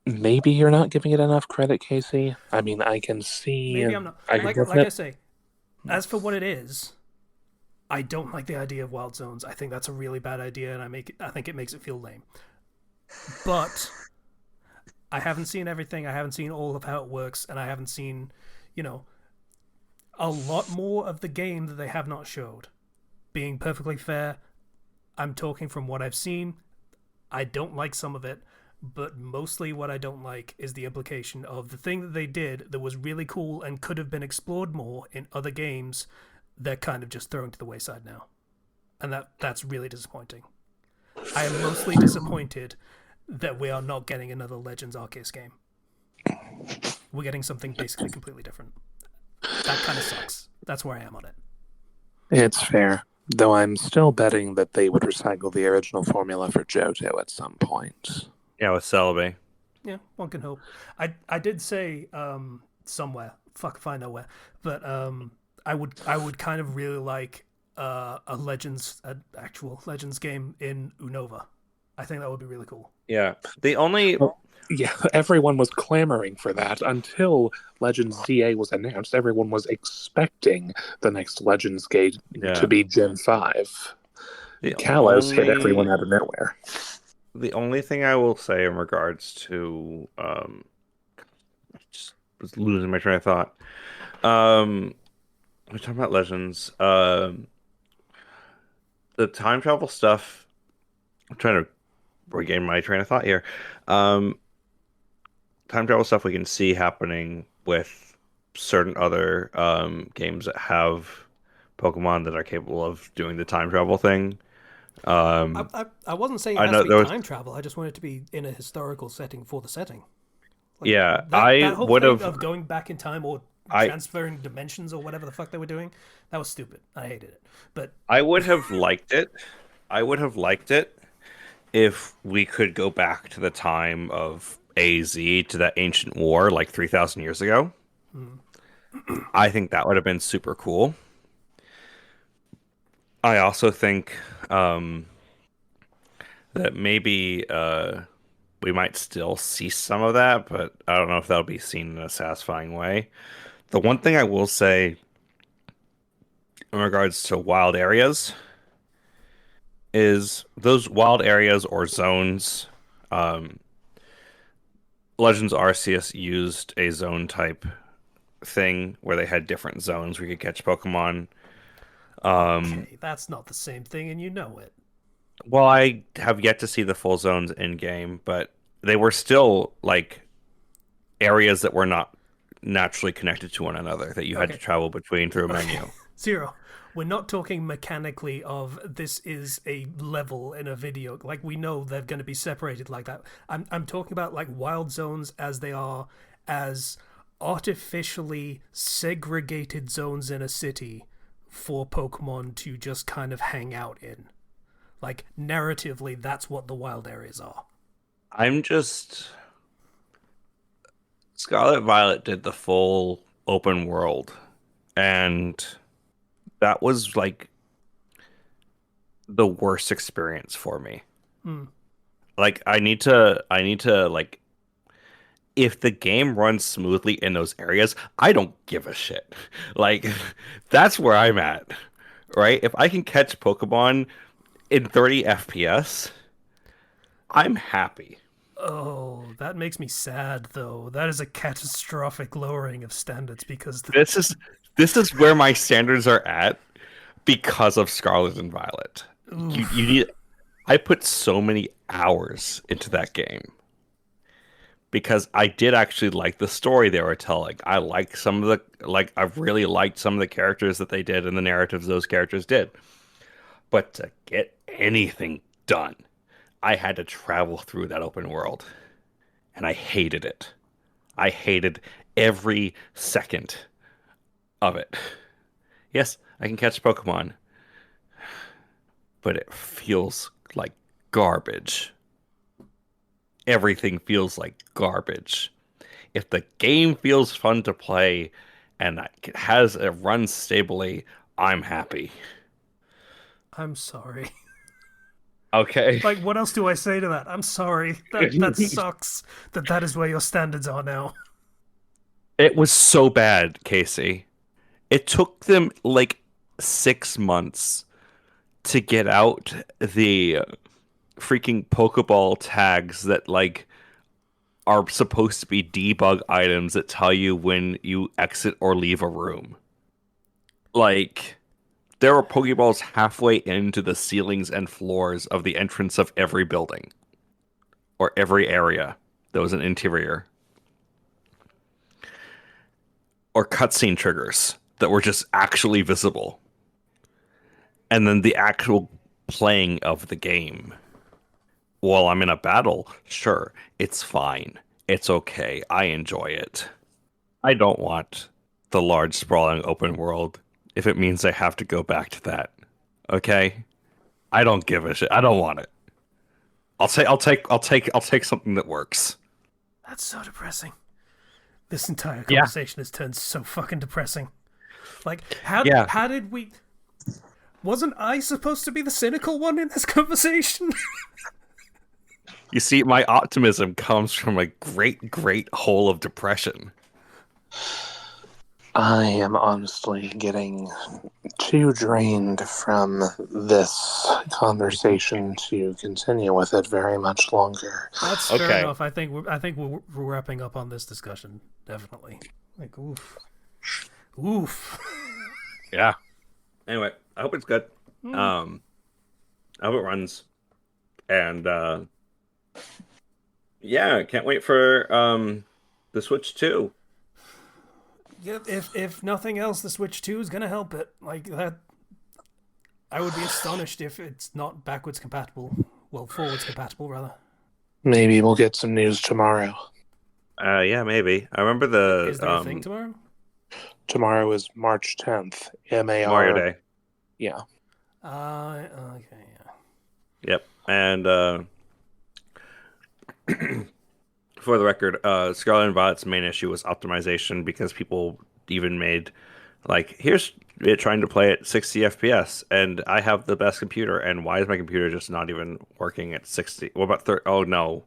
D: maybe you're not giving it enough credit, Casey. I mean, I can see.
A: Maybe I'm not. Like I say, as for what it is, I don't like the idea of wild zones. I think that's a really bad idea, and I think it makes it feel lame. But I haven't seen everything. I haven't seen all of how it works, and I haven't seen, a lot more of the game that they have not showed. Being perfectly fair, I'm talking from what I've seen. I don't like some of it, but mostly what I don't like is the implication of the thing that they did that was really cool and could have been explored more in other games. They're kind of just throwing to the wayside now, and that's really disappointing. I am mostly disappointed that we are not getting another Legends Arceus game. We're getting something basically completely different. That kind of sucks. That's where I am on it.
D: It's fair. Though I'm still betting that they would recycle the original formula for Johto at some point.
B: Yeah, with Celebi.
A: Yeah, one can hope. I did say somewhere, fuck if I know where, but I would kind of really like an actual Legends game in Unova. I think that would be really cool.
B: Yeah. The only
D: Yeah, everyone was clamoring for that until Legends ZA was announced. Everyone was expecting the next Legends game to be Gen 5. Kalos hit everyone out of nowhere.
B: The only thing I will say in regards to I just was losing my train of thought. We're talking about Legends. The time travel stuff. I'm trying to regain my train of thought here. Time travel stuff we can see happening with certain other games that have Pokemon that are capable of doing the time travel thing.
A: I wasn't saying it
B: I
A: has
B: know
A: to be
B: there was,
A: time travel. I just want it to be in a historical setting for the setting. Like
B: yeah,
A: that
B: I
A: whole
B: would
A: thing
B: have,
A: of going back in time or
B: I,
A: transferring dimensions or whatever the fuck they were doing, that was stupid. I hated it. But
B: I would have liked it. I would have liked it if we could go back to the time of AZ, to that ancient war like 3,000 years ago. I think that would have been super cool. I also think um, that maybe we might still see some of that, but I don't know if that'll be seen in a satisfying way. The one thing I will say in regards to wild areas is those wild areas or zones. Um, Legends Arceus used a zone type thing where they had different zones where you could catch Pokemon.
A: okay, that's not the same thing, and you know it.
B: Well, I have yet to see the full zones in game, but they were still like areas that were not naturally connected to one another that you had to
A: Okay,
B: travel between through a
A: okay,
B: menu.
A: Zero. We're not talking mechanically of this is a level in a video. Like we know they're going to be separated like that. I'm talking about like wild zones as they are as artificially segregated zones in a city for Pokemon to just kind of hang out in. Like narratively, that's what the wild areas are.
B: I'm just Scarlet Violet did the full open world, and that was like the worst experience for me.
A: Hmm.
B: Like I need to like if the game runs smoothly in those areas, I don't give a shit. Like that's where I'm at, right? If I can catch Pokemon in 30 FPS, I'm happy.
A: Oh, that makes me sad though. That is a catastrophic lowering of standards because
B: This is this is where my standards are at because of Scarlet and Violet. You
A: oof.
B: need I put so many hours into that game because I did actually like the story they were telling. I like some of the I really liked some of the characters that they did and the narratives those characters did. But to get anything done, I had to travel through that open world and I hated it. I hated every second of it. Yes, I can catch Pokemon, but it feels like garbage. Everything feels like garbage. If the game feels fun to play and it has it runs stably, I'm happy.
A: I'm sorry.
B: Okay.
A: Like, what else do I say to that? I'm sorry. That sucks. That is where your standards are now.
B: It was so bad, Casey. It took them like 6 months to get out the freaking Pokeball tags that are supposed to be debug items that tell you when you exit or leave a room. Like there were Pokeballs halfway into the ceilings and floors of the entrance of every building or every area that was an interior. Or cutscene triggers that were just actually visible. And then the actual playing of the game while I'm in a battle, sure, it's fine. It's okay. I enjoy it. I don't want the large sprawling open world if it means I have to go back to that. Okay? I don't give a shit. I don't want it. I'll take something that works.
A: That's so depressing. This entire
B: Yeah.
A: conversation has turned so fucking depressing. Like,
B: Yeah.
A: how did we? Wasn't I supposed to be the cynical one in this conversation?
B: You see, my optimism comes from a great, great hole of depression.
D: I am honestly getting too drained from this conversation to continue with it very much longer.
A: That's fair
B: Okay.
A: enough. I think we're wrapping up on this discussion. Definitely. Like, oof, oof.
B: Yeah. Anyway, I hope it's good. I hope it runs. And yeah, can't wait for the Switch 2.
A: Yeah, if nothing else, the Switch 2 is gonna help it. Like that. I would be astonished if it's not backwards compatible. Well, forwards compatible, rather.
D: Maybe we'll get some news tomorrow.
B: Yeah, maybe. I remember
A: Is there a thing tomorrow?
D: Tomorrow is March 10th.
B: Mario Day.
D: Yeah.
A: Okay, yeah.
B: Yep. And for the record, Scarlet and Violet's main issue was optimization because people even made here's it trying to play at 60 FPS, and I have the best computer, and why is my computer just not even working at 60? What about 30? Oh no,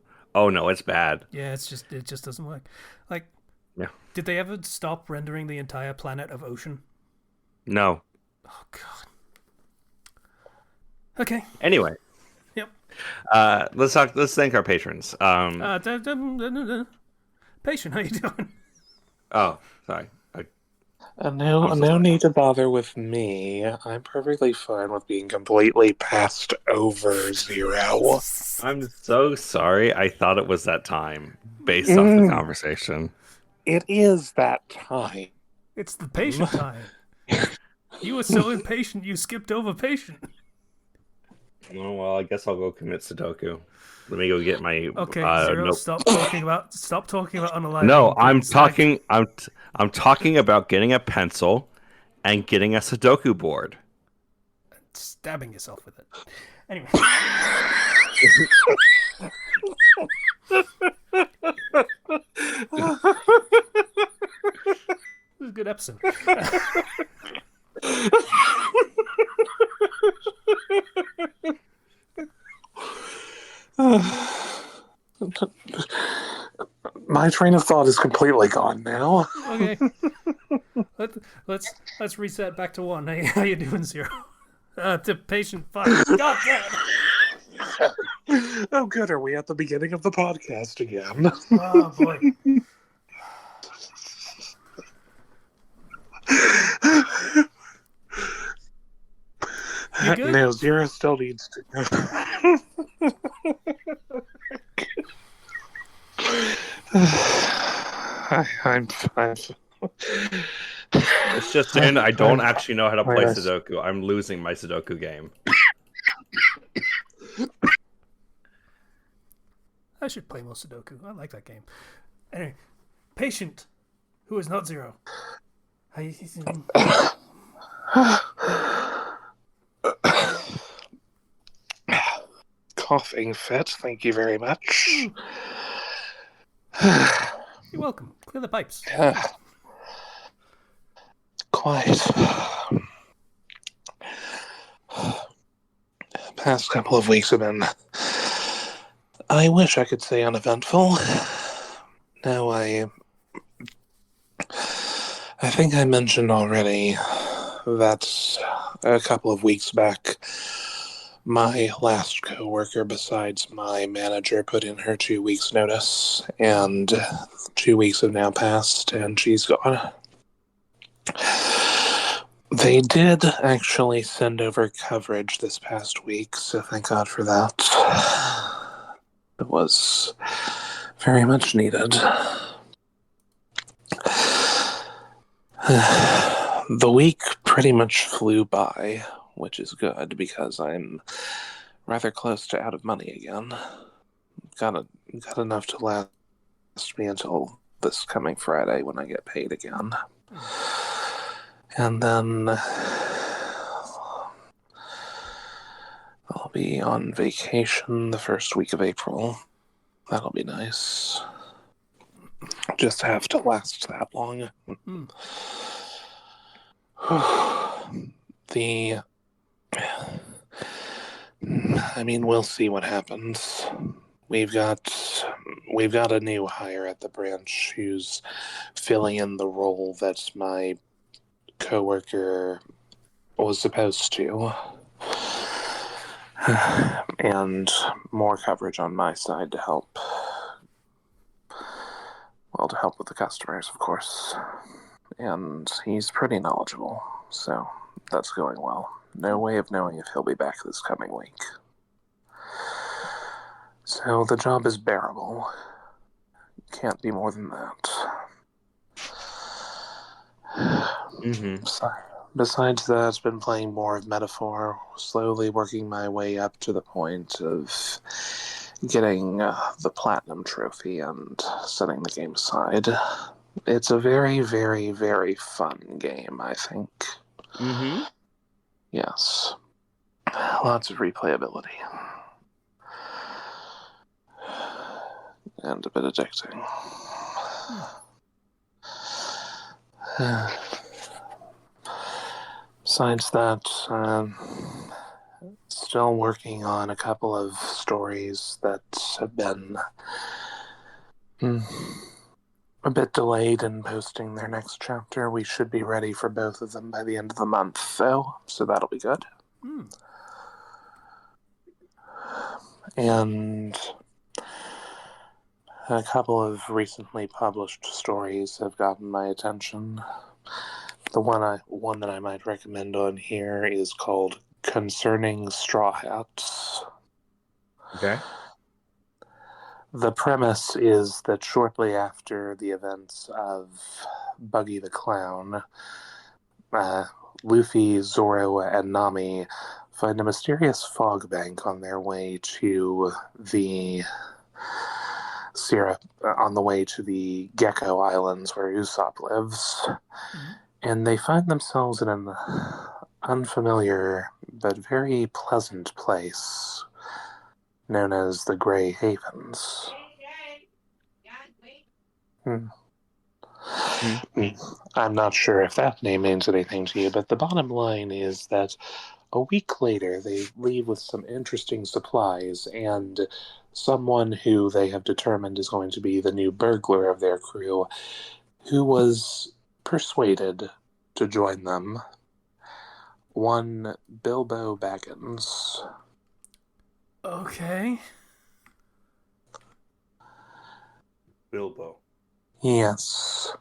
B: it's bad.
A: Yeah, it just doesn't work. Like,
B: Yeah.
A: Did they ever stop rendering the entire planet of ocean?
B: No.
A: Oh god. Okay.
B: Anyway.
A: Yep.
B: Let's thank our patrons.
A: Patient, how you doing?
B: Oh, sorry.
D: No need to bother with me. I'm perfectly fine with being completely passed over, Zero.
B: I'm so sorry. I thought it was that time based off the conversation.
D: It is that time.
A: It's the patient time. You were so impatient, you skipped over patient.
B: Oh, well, I guess I'll go commit Sudoku. Let me go get my.
A: Okay, Zero.
B: Nope.
A: Stop talking about unalive.
B: No, I'm talking. I'm talking about getting a pencil and getting a Sudoku board.
A: Stabbing yourself with it. Anyway. This is a good episode.
D: My train of thought is completely gone now.
A: Okay. Let's reset back to 1. Hey, how you doing, Zero? To patient 5. God damn it!
D: Oh, good. Are we at the beginning of the podcast again?
A: Oh boy. You good?
D: No, Zero still needs to. I'm fine.
B: It's just in. I don't
D: I'm
B: actually know how to play
D: fine.
B: Sudoku. I'm losing my Sudoku game.
A: I should play more Sudoku. I like that game. Anyway, patient who is not Zero. How you doing?
D: Coughing fit. Thank you very much.
A: You're welcome. Clear the pipes.
D: Quite. Past couple of weeks have been, I wish I could say, uneventful. Now I think I mentioned already that a couple of weeks back, my last coworker besides my manager put in her 2 weeks notice, and 2 weeks have now passed and she's gone. They did actually send over coverage this past week, so thank God for that. It was very much needed. The week pretty much flew by, which is good because I'm rather close to out of money again. Got enough to last me until this coming Friday when I get paid again. And then I'll be on vacation the first week of April. That'll be nice. Just have to last that long. We'll see what happens. We've got a new hire at the branch who's filling in the role that my coworker was supposed to. And more coverage on my side to help with the customers, of course. And he's pretty knowledgeable, so that's going well. No way of knowing if he'll be back this coming week. So the job is bearable. Can't be more than that. Besides that, I've been playing more of Metaphor, slowly working my way up to the point of getting the Platinum Trophy and setting the game aside. It's a very, very, very fun game, I think.
B: Mm-hmm.
D: Yes. Lots of replayability. And a bit addicting. Besides that, still working on a couple of stories that have been a bit delayed in posting their next chapter. We should be ready for both of them by the end of the month, though, so that'll be good. And a couple of recently published stories have gotten my attention. The one that I might recommend on here is called Concerning Straw Hats.
B: Okay.
D: The premise is that shortly after the events of Buggy the Clown, Luffy, Zoro, and Nami find a mysterious fog bank on their way to the on the way to the Gecko Islands where Usopp lives. And they find themselves in an unfamiliar but very pleasant place known as the Grey Havens. I'm not sure if that name means anything to you, but the bottom line is that a week later they leave with some interesting supplies and someone who they have determined is going to be the new burglar of their crew, who was persuaded to join them, one Bilbo Baggins.
A: Okay.
B: Bilbo.
D: Yes.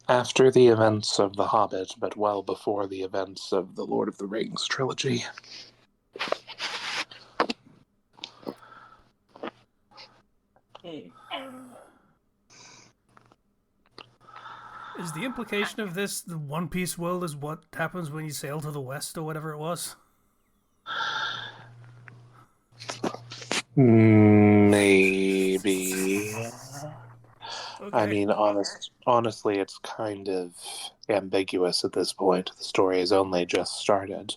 D: After the events of The Hobbit, but well before the events of the Lord of the Rings trilogy.
A: Is the implication of this the One Piece world is what happens when you sail to the west or whatever it was?
D: Maybe.
A: Okay.
D: I mean, honestly, it's kind of ambiguous at this point. The story has only just started.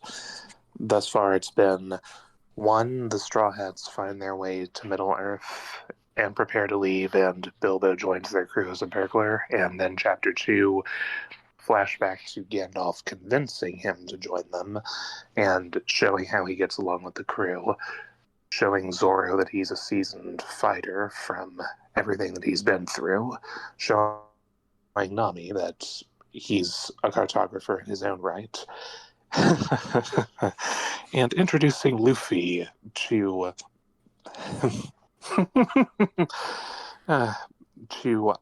D: Thus far, it's been 1, the Straw Hats find their way to Middle-earth and prepare to leave, and Bilbo joins their crew as a burglar. And then Chapter 2, flashback to Gandalf convincing him to join them and showing how he gets along with the crew. Showing Zoro that he's a seasoned fighter from everything that he's been through. Showing Nami that he's a cartographer in his own right. And introducing Luffy to to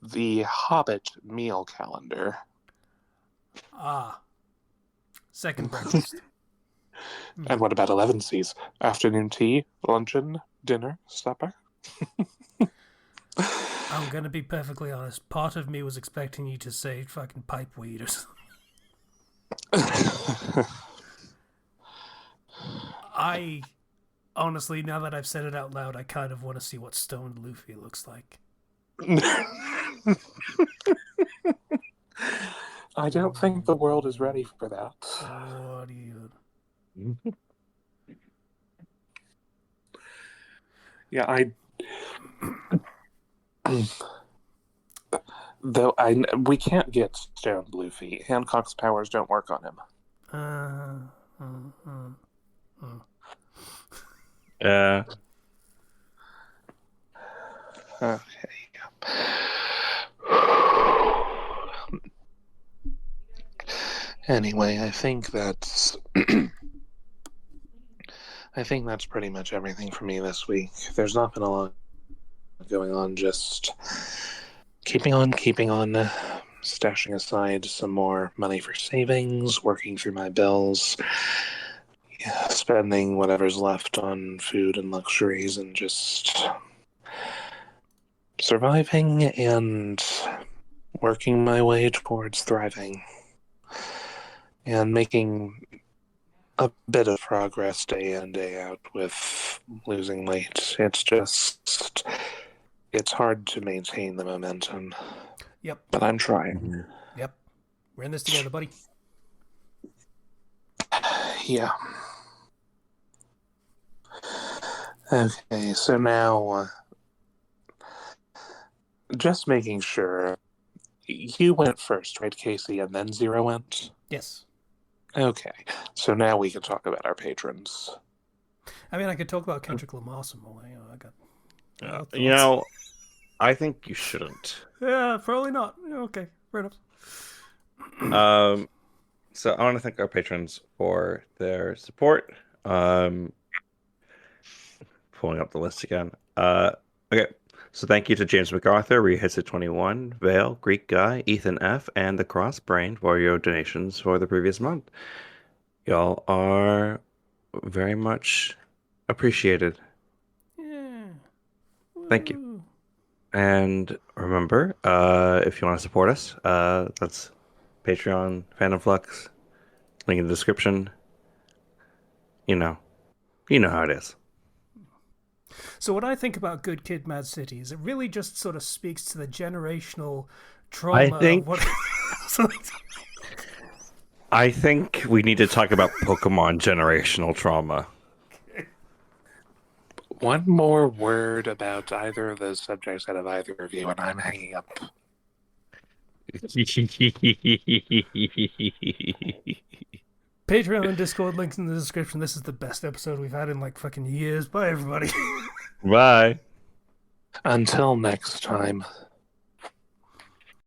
D: the Hobbit meal calendar.
A: Second breakfast.
D: And what about 11 C's? Afternoon tea, luncheon, dinner, supper?
A: I'm gonna be perfectly honest. Part of me was expecting you to say fucking pipe weed or something. I honestly, now that I've said it out loud, I kind of want to see what stoned Luffy looks like.
D: I don't think the world is ready for that.
A: What do you...
D: Yeah, we can't get stoned Luffy. Hancock's powers don't work on him. Okay. Anyway, I think that's pretty much everything for me this week. There's not been a lot going on, just keeping on, stashing aside some more money for savings, working through my bills, spending whatever's left on food and luxuries, and just surviving and working my way towards thriving and making a bit of progress day in, day out with losing weight. It's hard to maintain the momentum.
A: Yep.
D: But I'm trying.
A: Yep. We're in this together, buddy.
D: Yeah. Okay, so now, just making sure, you went first, right, Casey, and then Zero went?
A: Yes.
D: Okay, so now we can talk about our patrons.
A: I mean, I could talk about Kendrick Lamar some more. I got.
B: You know, I think you shouldn't.
A: Yeah, probably not. Okay, fair enough.
B: So I want to thank our patrons for their support. Pulling up the list again. Okay. So thank you to James MacArthur, Rehits21, Vale, Greek Guy, Ethan F, and the Cross Brain for your donations for the previous month. Y'all are very much appreciated.
A: Yeah.
B: Thank you. And remember, if you want to support us, that's Patreon, Fandom Flux, link in the description. You know how it is.
A: So what I think about Good Kid, Mad City is it really just sort of speaks to the generational trauma.
B: I think we need to talk about Pokemon generational trauma.
D: One more word about either of those subjects out of either of you, and I'm hanging up.
A: Patreon and Discord links in the description. This is the best episode we've had in like fucking years. Bye, everybody.
B: Bye.
D: Until next time.